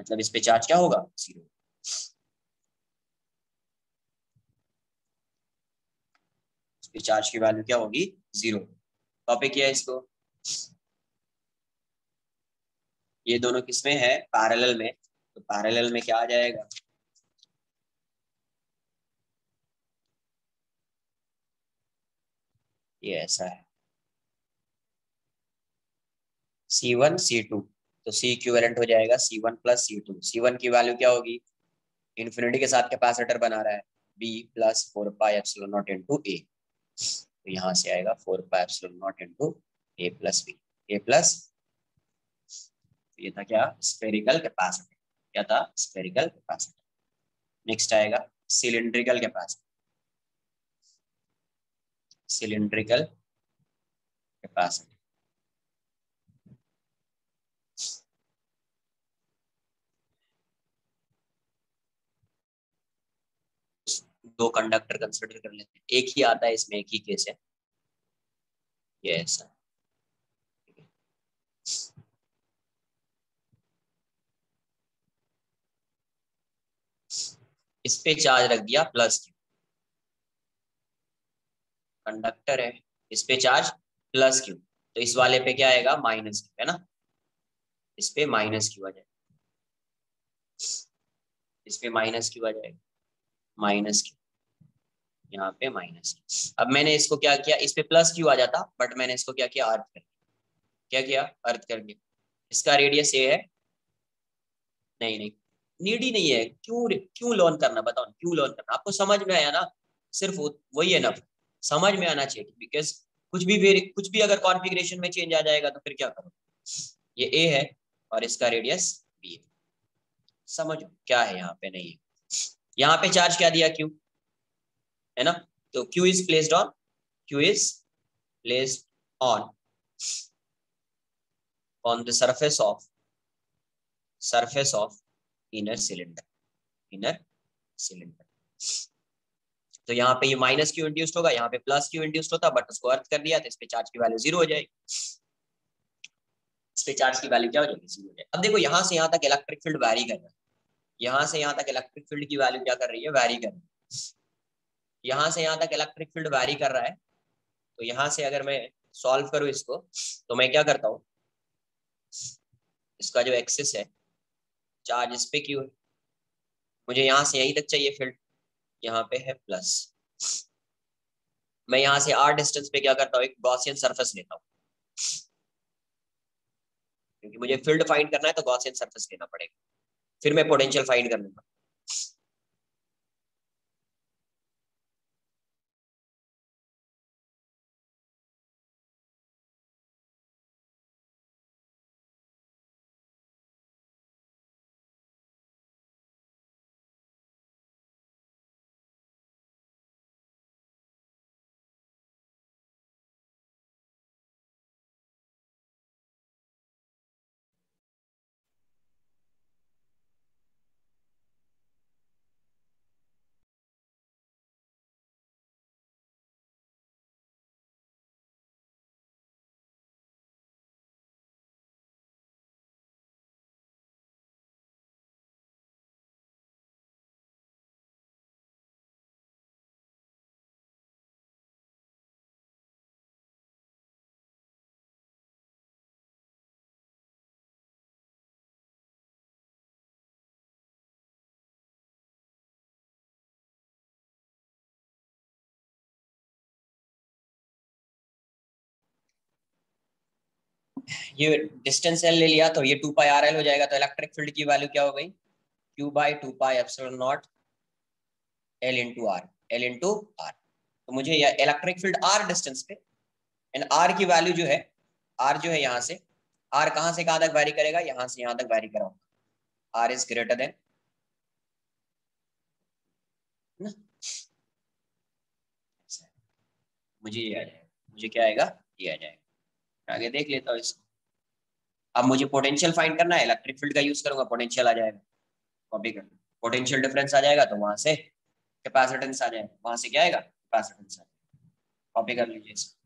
A: मतलब इस पे चार्ज क्या होगा, 0। इस पे चार्ज की वैल्यू क्या होगी, 0। कॉपी किया इसको। ये दोनों किसमें है, पैरेलल में, तो पैरेलल में क्या आ जाएगा, ये ऐसा है C1 C2, तो C इक्विवेलेंट हो जाएगा C1 प्लस C2। C1 की वैल्यू क्या होगी, इन्फिनिटी के साथ कैपेसिटर बना रहा है, B प्लस 4πε0 इंटू ए, तो यहाँ से आएगा 4πε0 इंटू ए प्लस बी, ए प्लस, ये था क्या, स्फेरिकल कैपेसिटर, क्या था, स्फेरिकल कैपेसिटर। नेक्स्ट आएगा सिलिंड्रिकल कैपेसिटर, सिलिंड्रिकल कैपेसिटर। दो कंडक्टर कंसिडर कर लेते हैं, एक ही आता है इसमें, एक ही केस है, ये ऐसा। इस पे चार्ज रख दिया प्लस क्यू, कंडक्टर है, इस पे चार्ज प्लस क्यू, तो इस वाले पे क्या आएगा, माइनस क्यू, है ना, इस पे माइनस क्यू आ जाएगा, इस पे माइनस क्यू आ जाएगा, माइनस क्यू, यहाँ पे माइनस क्यू। अब मैंने इसको क्या किया, इस पे प्लस क्यू आ जाता, बट मैंने इसको क्या किया, अर्थ कर, क्या किया, अर्थ कर दिया। इसका रेडियस ये है, नहीं नहीं, नीड ही नहीं है, क्यों क्यों लर्न करना, बताओ क्यों लर्न करना, आपको समझ में आया ना, सिर्फ वही है ना, समझ में आना चाहिए, बिकॉज कुछ भी अगर कॉन्फ़िगरेशन में चेंज आ जाएगा तो फिर क्या करो। ये ए है और इसका रेडियस बी है, समझो क्या है यहाँ पे, नहीं है यहाँ पे चार्ज क्या दिया, क्यू है ना, तो Q is placed on, Q is placed on the surface of inner cylinder, inner cylinder। तो यहाँ पे ये माइनस क्यू इंड्यूस्ड होगा, यहाँ पे प्लस क्यू इंड्यूस्ड होता, बट उसको अर्थ कर दिया तो इस पे चार्ज की वैल्यू 0 हो जाएगी, इस पे चार्ज की वैल्यू क्या हो जाएगी, 0 हो जाएगी। अब देखो यहाँ से यहाँ तक इलेक्ट्रिक फील्ड वैरी कर रहा है, यहाँ से यहाँ तक इलेक्ट्रिक फील्ड की वैल्यू क्या कर रही है, वैरी कर रही है, यहाँ से यहाँ तक इलेक्ट्रिक फील्ड वैरी कर रहा है। तो यहाँ से अगर मैं सॉल्व करूँ इसको, तो मैं क्या करता हूँ, इसका जो एक्सिस है, चार्ज इस पे क्यू है, मुझे यहाँ से यहीं तक चाहिए फील्ड, यहाँ पे है प्लस, मैं यहाँ से r डिस्टेंस पे क्या करता हूँ, एक गॉसियन सरफेस लेता हूँ, क्योंकि मुझे फील्ड फाइंड करना है तो गॉसियन सरफेस लेना पड़ेगा, फिर मैं पोटेंशियल फाइंड कर लूंगा। ये डिस्टेंस एल ले लिया तो ये 2 पाई आर एल हो जाएगा, तो इलेक्ट्रिक फील्ड की वैल्यू क्या हो गई, q by 2 pi epsilon naught l into r, l into r. तो मुझे इलेक्ट्रिक फील्ड आर डिस्टेंस पे, एंड आर की वैल्यू जो है, आर जो है यहाँ से, आर कहाँ से कहाँ तक वैरी करेगा, यहाँ से यहाँ तक वैरी कराऊंगा, आर इज ग्रेटर देन ना, मुझे ये आ जाएगा, मुझे क्या आएगा, ये आ जाएगा। आगे देख लेता हूँ इसको। अब मुझे पोटेंशियल फाइंड करना है, इलेक्ट्रिक फील्ड का यूज करूंगा, पोटेंशियल आ जाएगा, कॉपी कर, पोटेंशियल डिफरेंस आ जाएगा, तो वहां से कैपेसिटेंस आ जाएगा, वहां से क्या आएगा, कैपेसिटेंस आ जाएगा, कॉपी कर लीजिए इसको।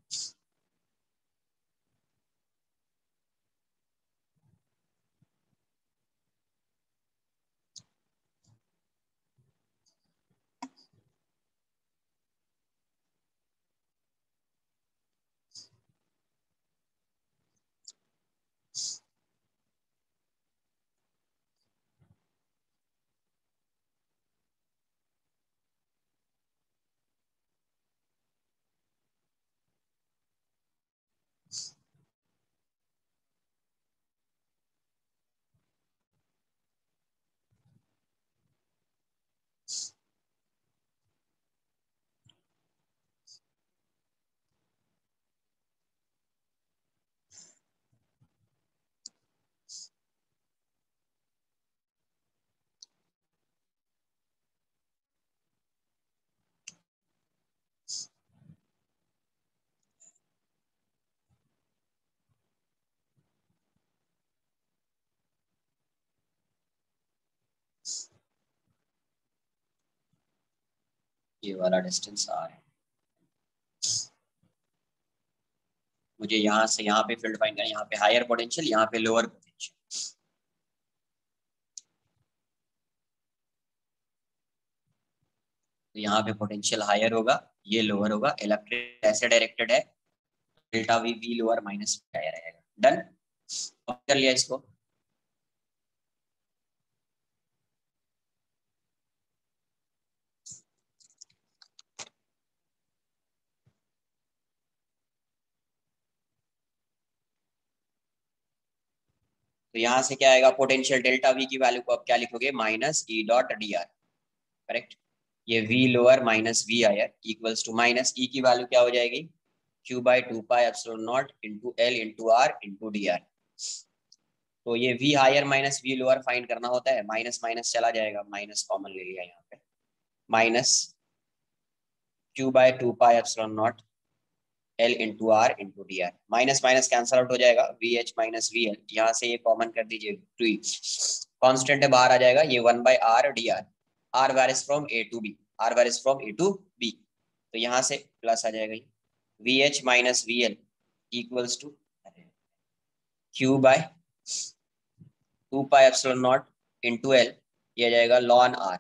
A: ये वाला डिस्टेंस आ है, मुझे यहाँ से यहाँ पे फील्ड फाइंड करना है, यहाँ पे हायर पोटेंशियल, यहाँ पे लोअर पोटेंशियल। तो यहाँ पे पोटेंशियल हायर होगा, ये लोअर होगा, इलेक्ट्रिक ऐसे डायरेक्टेड है, delta V, V lower minus higher रहेगा। डन, कर लिया इसको। तो यहाँ से क्या आएगा, पोटेंशियल डेल्टा वी की वैल्यू को आप क्या लिखोगे, minus E dot D R, correct. ये V lower minus V higher equals to minus E की वैल्यू क्या हो जाएगी, Q by 2 pi epsilon naught into L into are into D R. तो ये V higher minus we lower find करना होता है, माइनस माइनस चला जाएगा, माइनस कॉमन ले लिया यहाँ पे, minus q by two pi epsilon naught l into are into D r, minus minus cancel out हो जाएगा, v H minus we l, यहाँ से ये कॉमन कर दीजिए, टू कॉन्स्टेंट है बाहर आ जाएगा, ये one by r d r, r varies from a to b, r varies from a to b, तो यहाँ से प्लस आ जाएगा, v H minus we l equals to Q by two pi epsilon naught into l, ये आ जाएगा lawn R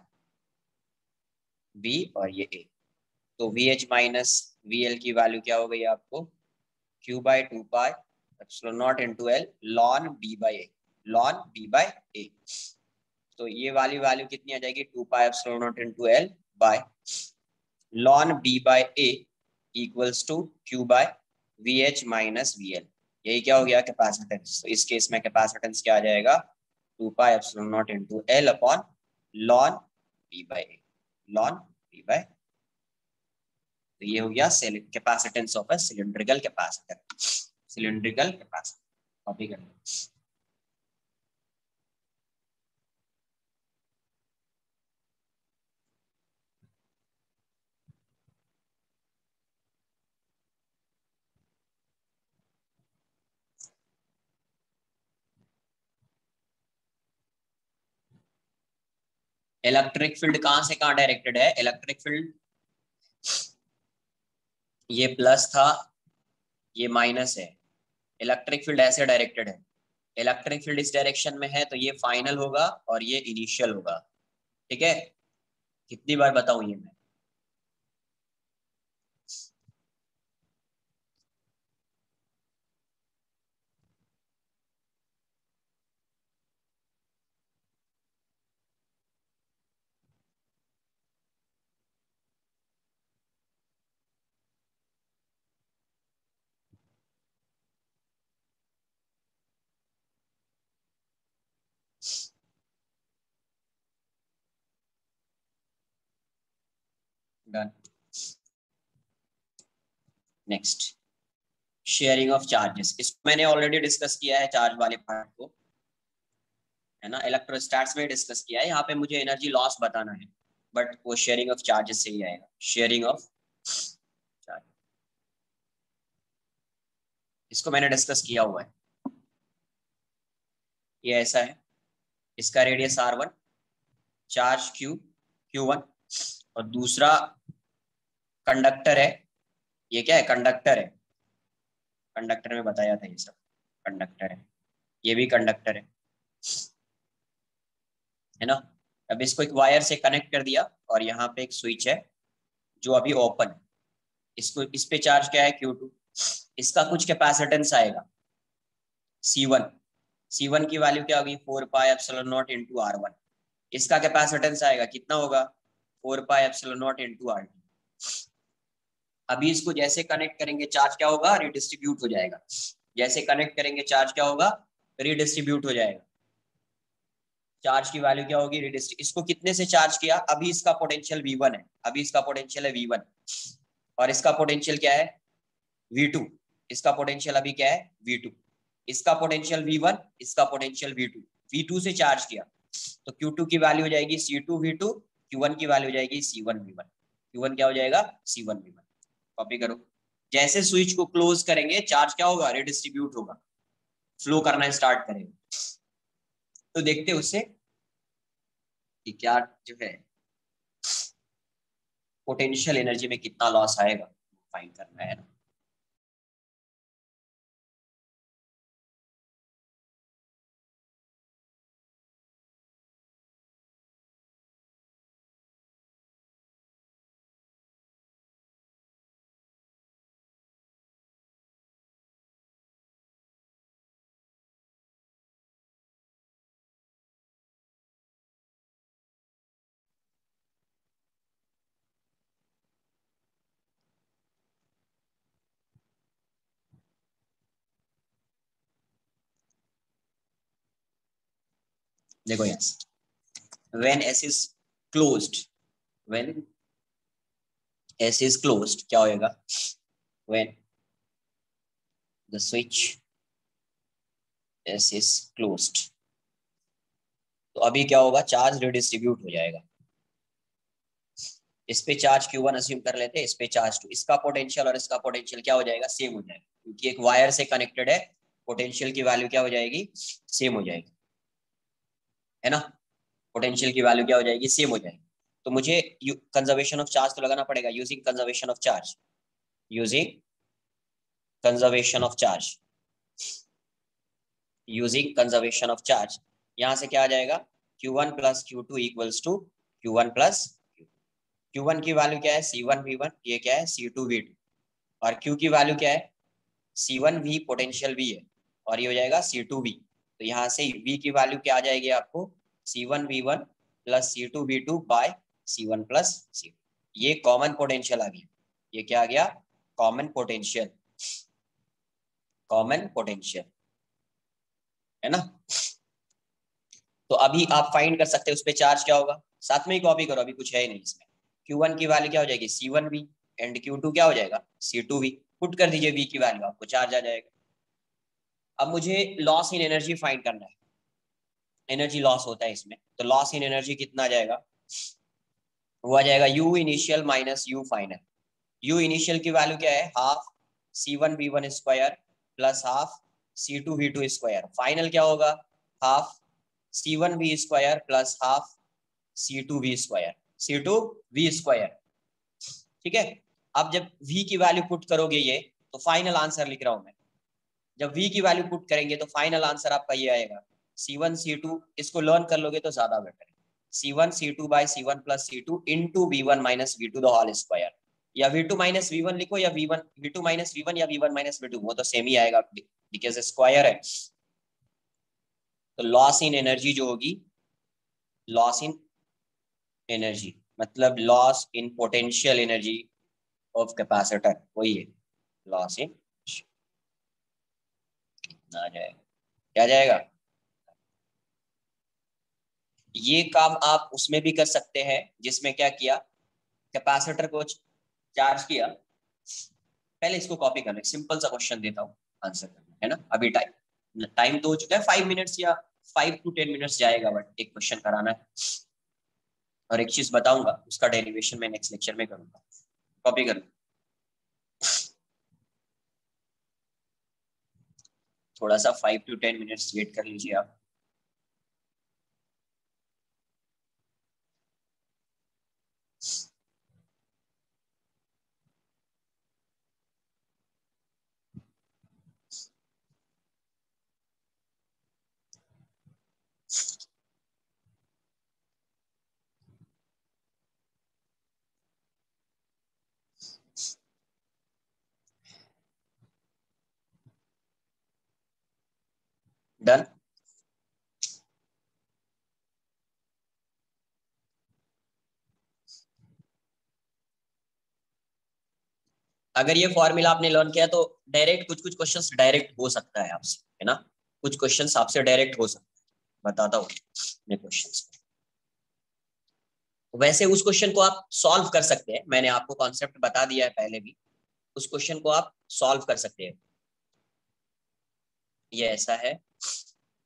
A: B और ये ए, तो V H minus we L की वैल्यू क्या हो गई आपको, Q by two pi epsilon naught into L ln B by A, ln B by A, तो ये वाली वैल्यू कितनी आ जाएगी, two pi epsilon naught into L by ln B by A equals to Q by V H minus we L, यही क्या हो गया कैपेसिटेंस, तो इस केस में कैपेसिटेंस क्या आ जाएगा, two pi epsilon naught into l upon ln B by A, ln B by, तो ये हो गया capacitance of a cylindrical capacitor, cylindrical capacitor, copy कर लो। इलेक्ट्रिक फील्ड कहां से कहां डायरेक्टेड है, इलेक्ट्रिक फील्ड ये प्लस था, ये माइनस है, इलेक्ट्रिक फील्ड ऐसे डायरेक्टेड है, इलेक्ट्रिक फील्ड इस डायरेक्शन में है, तो ये फाइनल होगा और ये इनिशियल होगा, ठीक है, कितनी बार बताऊं ये मैं, done. Next sharing of charges, इसको मैंने ऑलरेडी डिस्कस किया है चार्ज वाले पार्ट को, है ना, इलेक्ट्रोस्टैट्स में डिस्कस किया है, यहाँ पे मुझे एनर्जी लॉस बताना है, बट वो शेयरिंग ऑफ चार्जेस से ही आएगा, शेयरिंग ऑफ चार्ज, इसको मैंने डिस्कस किया हुआ है, ये ऐसा है, इसका रेडियस R1, चार्ज Q1, और दूसरा कंडक्टर है, ये क्या है, कंडक्टर है, कंडक्टर में बताया था ये सब, कंडक्टर है, ये भी कंडक्टर है ना, अब इसको एक वायर से कनेक्ट कर दिया, और यहाँ पे एक स्विच है जो अभी ओपन है, इसको इस पे चार्ज क्या है Q2, इसका कुछ कैपेसिटेंस आएगा C1, C1 की वैल्यू क्या होगी, 4 pi epsilon naught into R1, इसका कैपेसिटेंस आएगा कितना होगा, 4 pi epsilon naught into R2, अभी इसको जैसे कनेक्ट करेंगे चार्ज क्या होगा, रिडिस्ट्रीब्यूट हो जाएगा, जैसे कनेक्ट करेंगे चार्ज क्या होगा, रिडिस्ट्रीब्यूट हो जाएगा, चार्ज की वैल्यू क्या होगी, इसको कितने से चार्ज किया, अभी इसका पोटेंशियल V1 है, अभी इसका पोटेंशियल है V1, और इसका पोटेंशियल क्या है V2, इसका पोटेंशियल अभी क्या है V2, इसका पोटेंशियल V1, इसका पोटेंशियल V2, V2 से चार्ज किया, तो Q2 की वैल्यू हो जाएगी C2 V2, Q1 की वैल्यू हो जाएगी C1 V1, Q1 क्या हो जाएगा C1 V1, कॉपी करो, जैसे स्विच को क्लोज करेंगे चार्ज क्या होगा, रिडिस्ट्रीब्यूट होगा, फ्लो करना स्टार्ट करेगा, तो देखते उससे कि क्या जो है पोटेंशियल एनर्जी में कितना लॉस आएगा, फाइंड करना है ना। देखो yes, when S is closed, when S is closed क्या होएगा, when the switch S is closed. तो अभी क्या होगा, चार्ज रिडिस्ट्रीब्यूट हो जाएगा। इस पे चार्ज Q1 अज्यूम कर लेते हैं, इस पे चार्ज 2, इसका पोटेंशियल और इसका पोटेंशियल क्या हो जाएगा, सेम हो जाएगा, क्योंकि एक वायर से कनेक्टेड है, पोटेंशियल की वैल्यू क्या हो जाएगी, सेम हो जाएगी, है ना। पोटेंशियल की वैल्यू क्या हो जाएगी, सेम हो जाएगी। तो मुझे कंजर्वेशन ऑफ चार्ज तो लगाना पड़ेगा, using conservation of charge, using conservation of charge, using conservation of charge. यहां से क्या आ जाएगा, Q1 plus Q2 equals to Q1 plus Q1 की वैल्यू क्या है, C1V1, ये क्या है, C2V2, और Q की वैल्यू क्या है, C1V पोटेंशियल V है, और ये हो जाएगा C2V। तो यहाँ से V की वैल्यू क्या आ जाएगी आपको, C1V1 plus C2V2 bye C1 plus C2। ये कॉमन पोटेंशियल आ गया, ये क्या आ गया, कॉमन पोटेंशियल, कॉमन पोटेंशियल, है ना। तो अभी आप फाइंड कर सकते हैं उस पे चार्ज क्या होगा, साथ में ही कॉपी करो, अभी कुछ है ही नहीं इसमें। Q1 की वैल्यू क्या हो जाएगी, C1V, एंड Q2 क्या हो जाएगा, C2V। पुट कर दीजिए V की वैल्यू, आपको चार्ज आ जाएगा। अब मुझे लॉस इन एनर्जी फाइंड करना है, एनर्जी लॉस होता है इसमें, तो लॉस इन एनर्जी कितना आ जाएगा, वो आ जाएगा U initial minus U final. U initial की वैल्यू क्या है, half C1V1 square plus half C2V2 square, final क्या होगा, half C1V square plus half C2V square, C2V square, ठीक है। अब जब V की वैल्यू पुट करोगे ये, तो फाइनल आंसर लिख रहा हूं मैं, जब V की वैल्यू पुट करेंगे तो फाइनल आंसर आपका ये आएगा, C1 C2, इसको लर्न कर लोगे तो ज्यादा बेटर है, C1 C2 by C1 plus C2 into V1 minus V2 the whole square, या V2 माइनस V1 लिखो, या V1 V2 माइनस V1 या V1 माइनस V2, वो तो सेम ही आएगा बिकॉज स्क्वायर है। तो लॉस इन एनर्जी जो होगी, लॉस इन एनर्जी मतलब loss in potential energy of capacitor, वही है लॉस इन, आ जाएगा, क्या जाएगा। ये काम आप उसमें भी कर सकते हैं जिसमें क्या किया, कैपेसिटर को चार्ज किया। पहले इसको कॉपी करना, सिंपल सा क्वेश्चन देता हूँ, आंसर करना है ना। अभी टाइम टाइम तो हो चुका है, 5 मिनट्स या 5 to 10 मिनट्स जाएगा, बट एक क्वेश्चन कराना है। और एक चीज बताऊंगा, उसका डेरिवेशन मैं नेक्स्ट लेक्चर में करूंगा। कॉपी कर, थोड़ा सा 5 to 10 मिनट्स वेट कर लीजिए आप। डन। अगर ये फॉर्मूला आपने लर्न किया तो डायरेक्ट कुछ कुछ क्वेश्चंस डायरेक्ट हो सकता है आपसे, है ना, कुछ क्वेश्चंस आपसे डायरेक्ट हो सकता है, बताता हूँ मैं क्वेश्चंस। वैसे उस क्वेश्चन को आप सॉल्व कर सकते हैं, मैंने आपको कॉन्सेप्ट बता दिया है पहले भी, उस क्वेश्चन को आप सॉल्व कर सकते हैं। ये ऐसा है,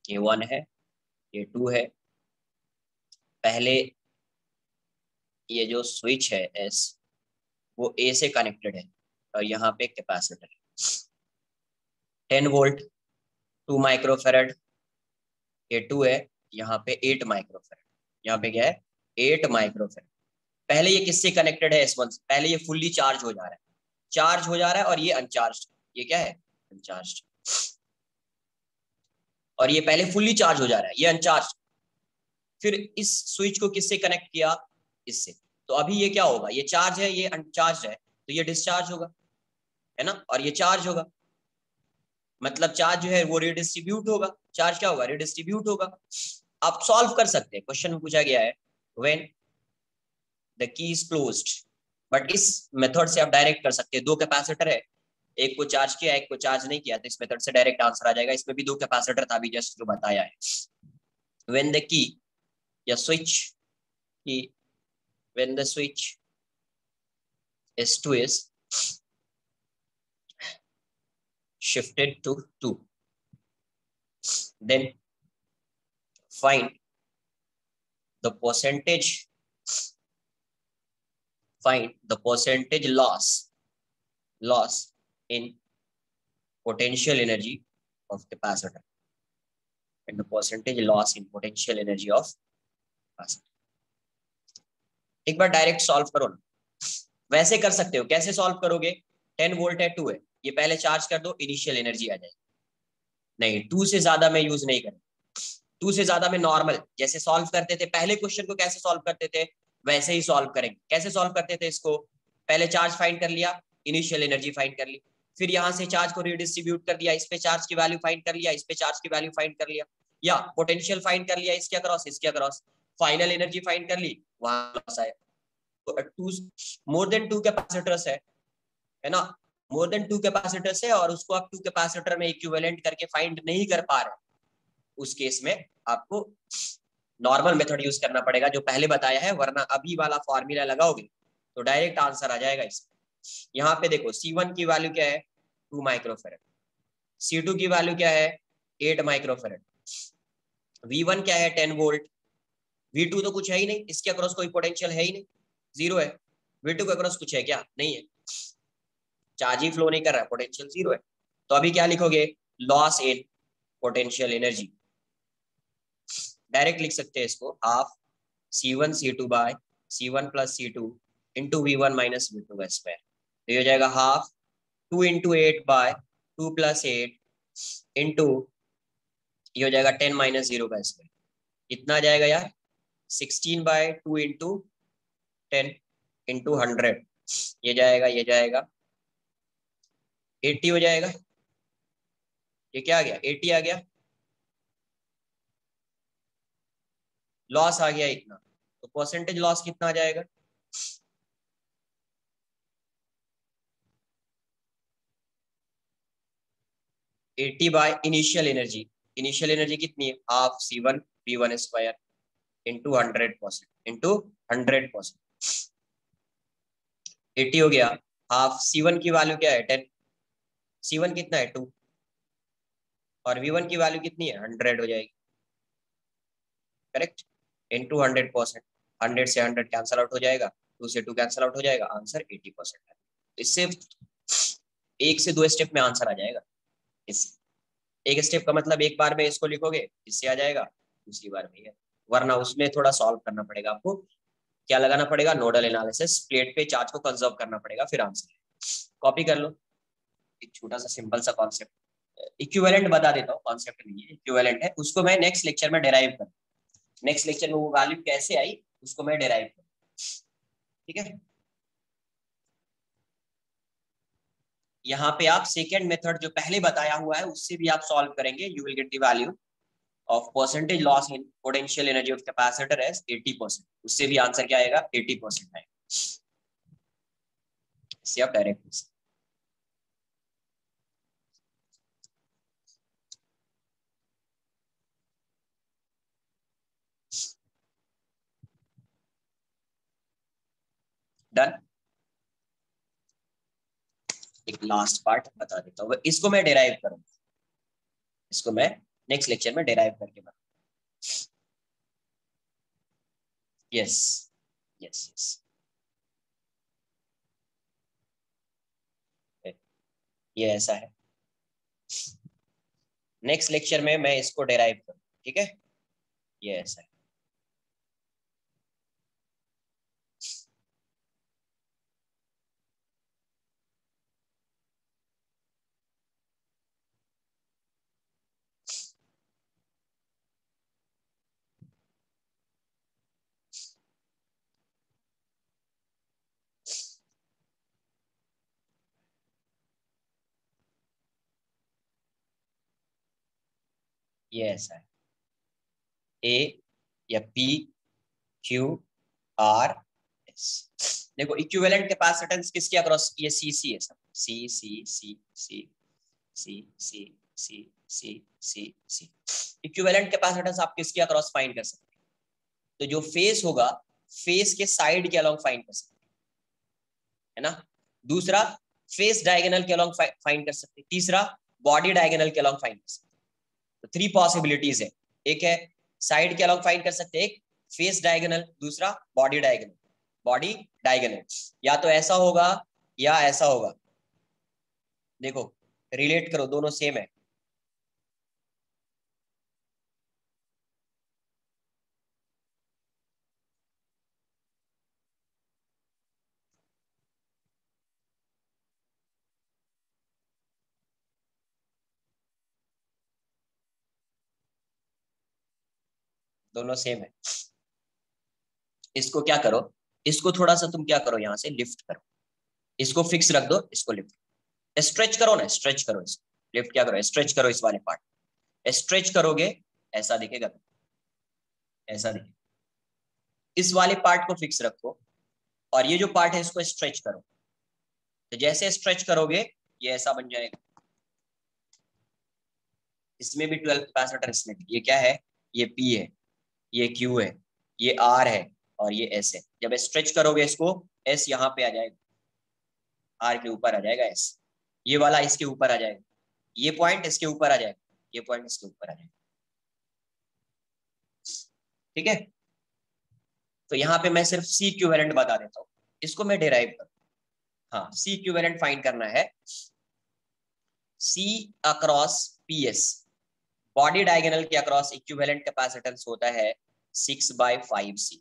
A: ये 1 है, ये 2 है, पहले ये जो स्विच है एस, वो ए से कनेक्टेड है, और यहाँ पे कैपेसिटर है 10 वोल्ट, 2 माइक्रोफेरेड, ये 2 है, यहाँ पे 8 माइक्रोफेरेड, यहाँ पे क्या है 8 माइक्रोफेरेड। पहले ये किससे कनेक्टेड है, S1 से, पहले ये फुल्ली चार्ज हो जा रहा है, चार्ज हो जा रहा है, और ये अनचार्ज, ये क्या है अनचार्ज, और ये पहले फुल्ली चार्ज हो जा रहा है, ये अनचार्ज। फिर इस स्विच को किससे कनेक्ट किया, इससे, तो अभी ये क्या होगा, ये चार्ज है, ये अनचार्ज है, तो ये डिस्चार्ज होगा, है ना, और ये चार्ज होगा, मतलब चार्ज जो है वो रिडिस्ट्रीब्यूट होगा, चार्ज क्या होगा, रिडिस्ट्रीब्यूट होगा। आप सॉल्व कर सकते हैं, क्वेश्चन में पूछा गया है when the key is closed, but इस मेथड से आप डायरेक्ट कर सकते हैं, दो कैपेसिटर है, एक को चार्ज किया एक को चार्ज नहीं किया, तो इस मेथड से डायरेक्ट आंसर आ जाएगा। इसमें भी दो कैपेसिटर था अभी जस्ट जो बताया है। व्हेन द की या स्विच की, when the switch S2 is shifted to 2, Then find the percentage loss in potential energy of capacitor, and the percentage loss in potential energy of capacitor. एक बार direct solve करो ना, वैसे कर सकते हो। कैसे सॉल्व करोगे? 10 वोल्ट है, 2 है, ये पहले चार्ज कर दो, इनिशियल एनर्जी आ जाएगी। नहीं, 2 से ज्यादा मैं यूज नहीं करूँ। 2 से ज्यादा में नॉर्मल जैसे सॉल्व करते थे पहले क्वेश्चन को, कैसे सॉल्व करते थे वैसे ही सॉल्व करेंगे। कैसे सॉल्व करते थे इसको? पहले चार्ज फाइंड कर लिया, इनिशियल एनर्जी फाइंड कर ली, फिर यहां से चार्ज को रिडिस्ट्रीब्यूट कर दिया, इस पे चार्ज की वैल्यू फाइंड कर लिया, इस पे चार्ज की वैल्यू फाइंड कर लिया, या पोटेंशियल फाइंड कर लिया इसके अक्रॉस, इसके अक्रॉस, फाइनल एनर्जी फाइंड कर ली, वहां लॉस आया। तो टू मोर देन 2 कैपेसिटर्स है ना, मोर देन 2 कैपेसिटर्स है, और उसको आप 2 कैपेसिटर में इक्विवेलेंट करके फाइंड नहीं कर पा रहे, उस केस में आपको नॉर्मल मेथड यूज करना पड़ेगा जो पहले बताया है, वरना अभी वाला फॉर्मूला लगाओगे तो डायरेक्ट आंसर आ जाएगा इसमें। यहाँ पे देखो C1 की वैल्यू क्या है? 2 माइक्रोफेरेड। C2 की वैल्यू क्या है? 8 माइक्रोफेरेड। V1 क्या है? 10 वोल्ट। V2 तो कुछ है ही नहीं, इसके अक्रॉस कोई पोटेंशियल है ही नहीं, जीरो है। V2 के अक्रॉस कुछ है क्या? नहीं है, चार्ज ही फ्लो नहीं कर रहा है, पोटेंशियल जीरो है। तो अभी क्या लिखोगे? Loss in potential energy. Direct लिख सकते हैं इसको, half C1 C2 by C1 plus C2 into V1 minus V2 का स्क्वायर। तो ये हो जाएगा half 2 into 8 by 2 plus 8 into, ये हो जाएगा 10 माइनस 0 का स्क्वायर। कितना जाएगा यार? 16 बाय 2 इंटू 10 इंटू 100, ये जाएगा 80 हो जाएगा। ये क्या आ गया? 80 आ गया। लॉस आ गया इतना, तो परसेंटेज लॉस कितना आ जाएगा? एटी बाय इनिशियल एनर्जी कितनी है? Half C1 V1 square into 100% into 100%, 80 हो गया। हाफ C1 की वैल्यू क्या है? 10, C1 कितना है? 2, और V1 की वैल्यू कितनी है? 100 हो जाएगी, करेक्ट, इंटू 100%। 100 से 100 कैंसल आउट हो जाएगा, 2 से 2 कैंसल आउट हो जाएगा, आंसर 80% है। इससे 1 से 2 स्टेप में आंसर आ जाएगा। इससे एक स्टेप का मतलब एक बार में इसको लिखोगे, इससे आ जाएगा, दूसरी बार में है, वरना उसमें थोड़ा सॉल्व करना पड़ेगा आपको। क्या लगाना पड़ेगा? नोडल एनालिसिस, प्लेट पे चार्ज को कंजर्व करना पड़ेगा, फिर आंसर। कॉपी कर लो, एक छोटा सा सिंपल सा कॉन्सेप्ट। इक्विवेलेंट बता देता हूँ, कॉन्सेप्ट नहीं है, इक्विवेलेंट है, उसको मैं नेक्स्ट लेक्चर में डेराइव करूँ। नेक्स्ट लेक्चर में वो वैल्यू कैसे आई उसको मैं डेराइव करूँ, ठीक है। यहाँ पे आप सेकेंड मेथड जो पहले बताया हुआ है उससे भी आप सॉल्व करेंगे, you will get the value of percentage loss in potential energy of capacitor as 80%, उससे भी आंसर क्या आएगा? 80% आएगा। इससे आप डायरेक्ट डन। एक लास्ट पार्ट बता देता हूँ, इसको मैं डेराइव करूंगा, इसको मैं नेक्स्ट लेक्चर में डेराइव करके बताऊंगा। यस यस यस, ये ऐसा है, नेक्स्ट लेक्चर में मैं इसको डेराइव करूँ, ठीक है, ये ऐसा है। ये ऐसा है, ए या पी क्यू आर एस। देखो इक्विवेलेंट कैपेसिटेंस किसके अक्रॉस? ये सी सी है सब, सी सी सी सी सी सी सी सी सी सी। इक्विवेलेंट कैपेसिटेंस आप किसके अक्रॉस फाइंड कर सकते हैं? तो जो फेस होगा, फेस के साइड के अलोंग फाइंड कर सकते हैं, है ना। दूसरा, फेस डायगोनल के अलोंग फाइंड कर सकते हैं। तीसरा, बॉडी डायगोनल के अलोंग फाइंड कर सकते हैं। तो 3 पॉसिबिलिटीज है। एक है साइड के अलॉन्ग फाइंड कर सकते हैं, एक फेस डायगोनल, दूसरा बॉडी डायगोनल। बॉडी डायगोनल या तो ऐसा होगा या ऐसा होगा। देखो रिलेट करो, दोनों सेम है। दोनों सेम है। इसको क्या करो, इसको थोड़ा सा तुम क्या करो, यहाँ से लिफ्ट करो, इसको फिक्स रख दो, इसको लिफ्ट स्ट्रेच करो ना, स्ट्रेच करो इसको। लिफ्ट क्या करो, स्ट्रेच करो इस वाले पार्ट। स्ट्रेच करोगे ऐसा दिखेगा, ऐसा दिखेगा। इस वाले पार्ट को फिक्स रखो और ये जो पार्ट है इसको स्ट्रेच करो। तो जैसे स्ट्रेच करोगे ये ऐसा बन जाएगा। इसमें भी 12 कैपेसिटर, इसमें भी। ये क्या है, ये P है, ये Q है, ये R है और ये S है। जब स्ट्रेच करोगे इसको, S यहाँ पे आ जाएगा, R के ऊपर आ जाएगा S। ये वाला इसके ऊपर आ जाएगा, ये पॉइंट इसके ऊपर आ जाएगा, ये पॉइंट इसके ऊपर आ जाएगा। ठीक है, तो यहाँ पे मैं सिर्फ C इक्विवेलेंट बता देता हूँ, इसको मैं डिराइव करूँ। हाँ, C इक्विवेलेंट फाइंड करना है। C across PS, body diagonal के अक्रॉस इक्विवेलेंट कैपेसिटेंस होता है 6/5C।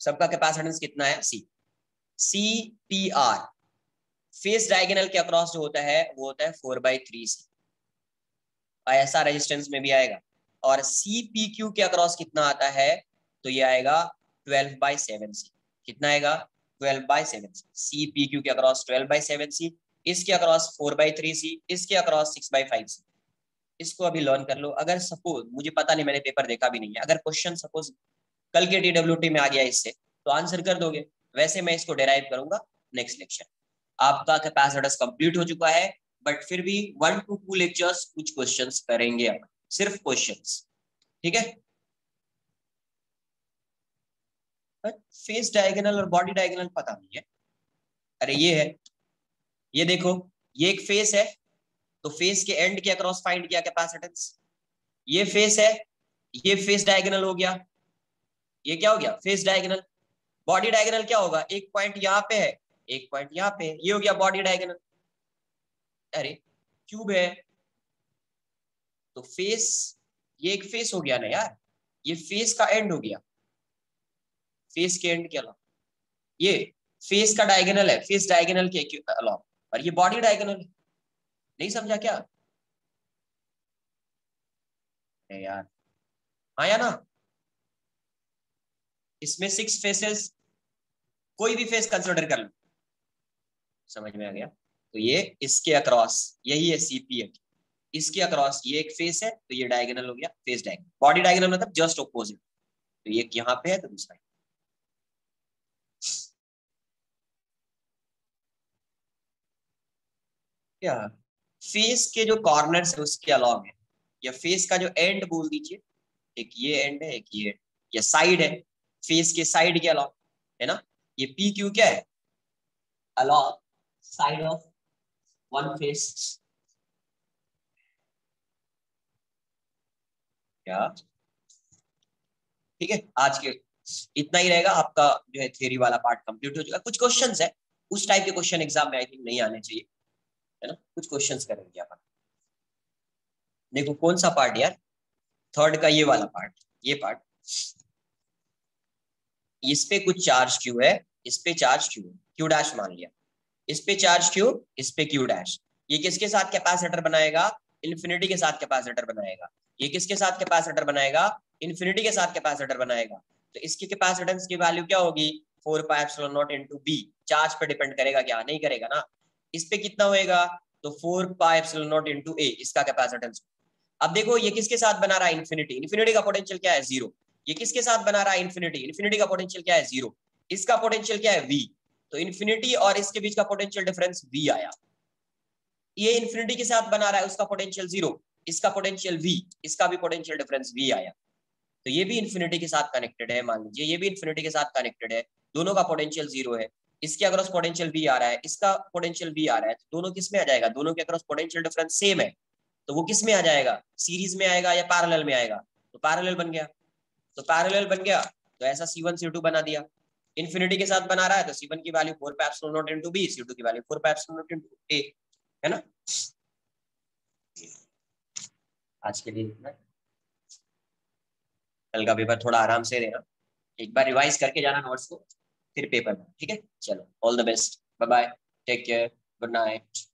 A: सबका कैपेसिटेंस कितना है, C। CPR फेस डायगोनल के अक्रॉस जो होता है वो होता है 4/3C। ऐसा रेजिस्टेंस में भी आएगा। और CPQ के अक्रॉस कितना आता है, तो ये आएगा 12/7C। कितना आएगा, 12/7C। CPQ के अक्रॉस 12/7C, इसके अक्रॉस 4/3C, इसके अक्रॉस 6/5C। इसको अभी लर्न कर लो। अगर सपोज, मुझे पता नहीं, मैंने पेपर देखा भी नहीं है, अगर क्वेश्चन सपोज कल के TWT में आ गया इससे, तो आंसर कर दोगे। वैसे मैं इसको डिराइव करूंगा नेक्स्ट लेक्चर। आपका कैपेसिटर्स कंप्लीट हो चुका है, बट फिर भी 1 to 2 लेक्चर्स कुछ क्वेश्चंस करेंगे अपन, सिर्फ क्वेश्चंस। ठीक है, फेस डायगोनल और बॉडी डायगोनल पता नहीं है। अरे ये है, ये देखो, ये एक फेस है, तो फेस के एंड के अक्रॉस फाइंड किया कैपेसिटेंस। ये फेस है, ये फेस डायगोनल हो गया, ये क्या हो गया, फेस डायगोनल। बॉडी डायगोनल क्या होगा, एक पॉइंट यहाँ पे है, एक पॉइंट यहाँ पे है, ये हो गया बॉडी डायगोनल। अरे क्यूब है, तो फेस, ये एक फेस हो गया ना यार, ये फेस का एंड हो गया। फेस के एंड के अलावा ये फेस का डायगोनल है, फेस डायगोनल के अलावा, और ये बॉडी डायगोनल है। नहीं समझा क्या, अरे यार, हाँ या ना। इसमें 6 फेसेस, कोई भी फेस कंसिडर कर लो। समझ में आ गया, तो ये इसके अक्रॉस, यही है CP। इसके अक्रॉस ये एक फेस है, तो ये डायगोनल हो गया, फेस डायगोनल। बॉडी डायगोनल मतलब जस्ट ऑपोजिट, तो ये यहाँ पे है तो दूसरा क्या, फेस के जो कॉर्नर्स है उसके अलॉन्ग है, या फेस का जो एंड बोल दीजिए, एक ये एंड है, एक ये एंड, या साइड है, फेस के साइड के अलॉन्ग है ना। ये PQ क्या है, along side of one face. क्या, ठीक है, आज के इतना ही रहेगा। आपका जो है थ्योरी वाला पार्ट कंप्लीट हो चुका। कुछ क्वेश्चंस है, उस टाइप के क्वेश्चन एग्जाम में आई थिंक नहीं आने चाहिए, है ना। कुछ क्वेश्चंस करेंगे अपन। देखो कौन सा पार्ट यार, थर्ड का ये वाला पार्ट, ये पार्ट, इस पे कुछ चार्ज क्यू है, इस पे चार्ज क्यू, क्यू डैश मान लिया, इस पे चार्ज क्यू, इस पे क्यू डैश। ये किसके साथ कैपेसिटर बनाएगा, इन्फिनिटी के साथ कैपेसिटर बनाएगा। ये किसके साथ कैपेसिटर बनाएगा, इन्फिनिटी के साथ कैपेसिटर बनाएगा। तो इसकी कैपेसिटेंस की वैल्यू क्या होगी, 4πε0 into b। चार्ज पे डिपेंड करेगा क्या, नहीं करेगा ना। इस पे कितना होएगा, तो 4πε0 into a इसका कैपेसिटेंस। अब देखो ये किसके साथ बना रहा है, इन्फिनिटी। इन्फिनिटी का पोटेंशियल क्या है, 0। ये किसके साथ बना रहा है, इन्फिनिटी। इन्फिनिटी का पोटेंशियल क्या है, 0। इसका पोटेंशियल क्या है, v। तो इन्फिनिटी और इसके बीच का पोटेंशियल डिफरेंस v आया। ये इन्फिनिटी के साथ बना रहा है, उसका पोटेंशियल 0, इसका पोटेंशियल v, इसका भी पोटेंशियल डिफरेंस v आया। तो ये भी इन्फिनिटी के साथ कनेक्टेड है, मान लीजिए ये भी इन्फिनिटी के साथ कनेक्टेड है, दोनों का पोटेंशियल 0 है। इसके अक्रॉस पोटेंशियल v आ रहा है, इसका पोटेंशियल v आ रहा है, तो दोनों किस में आ जाएगा, दोनों के अक्रॉस पोटेंशियल डिफरेंस सेम है। तो वो किस में आ जाएगा, सीरीज में आएगा या पैरेलल में आएगा, तो पैरेलल बन गया। तो पैरेलल बन गया तो ऐसा C1 C2 बना दिया। इन्फिनिटी के साथ बना रहा है तो C1 की value 4 pi epsilon naught into b, C2 की value 4 pi epsilon naught into a, है ना। आज के लिए इतना, कल का पेपर थोड़ा आराम से देना, एक बार रिवाइज करके जाना नोट्स को, फिर पेपर में, ठीक है। चलो all the best, bye bye, take care, good night.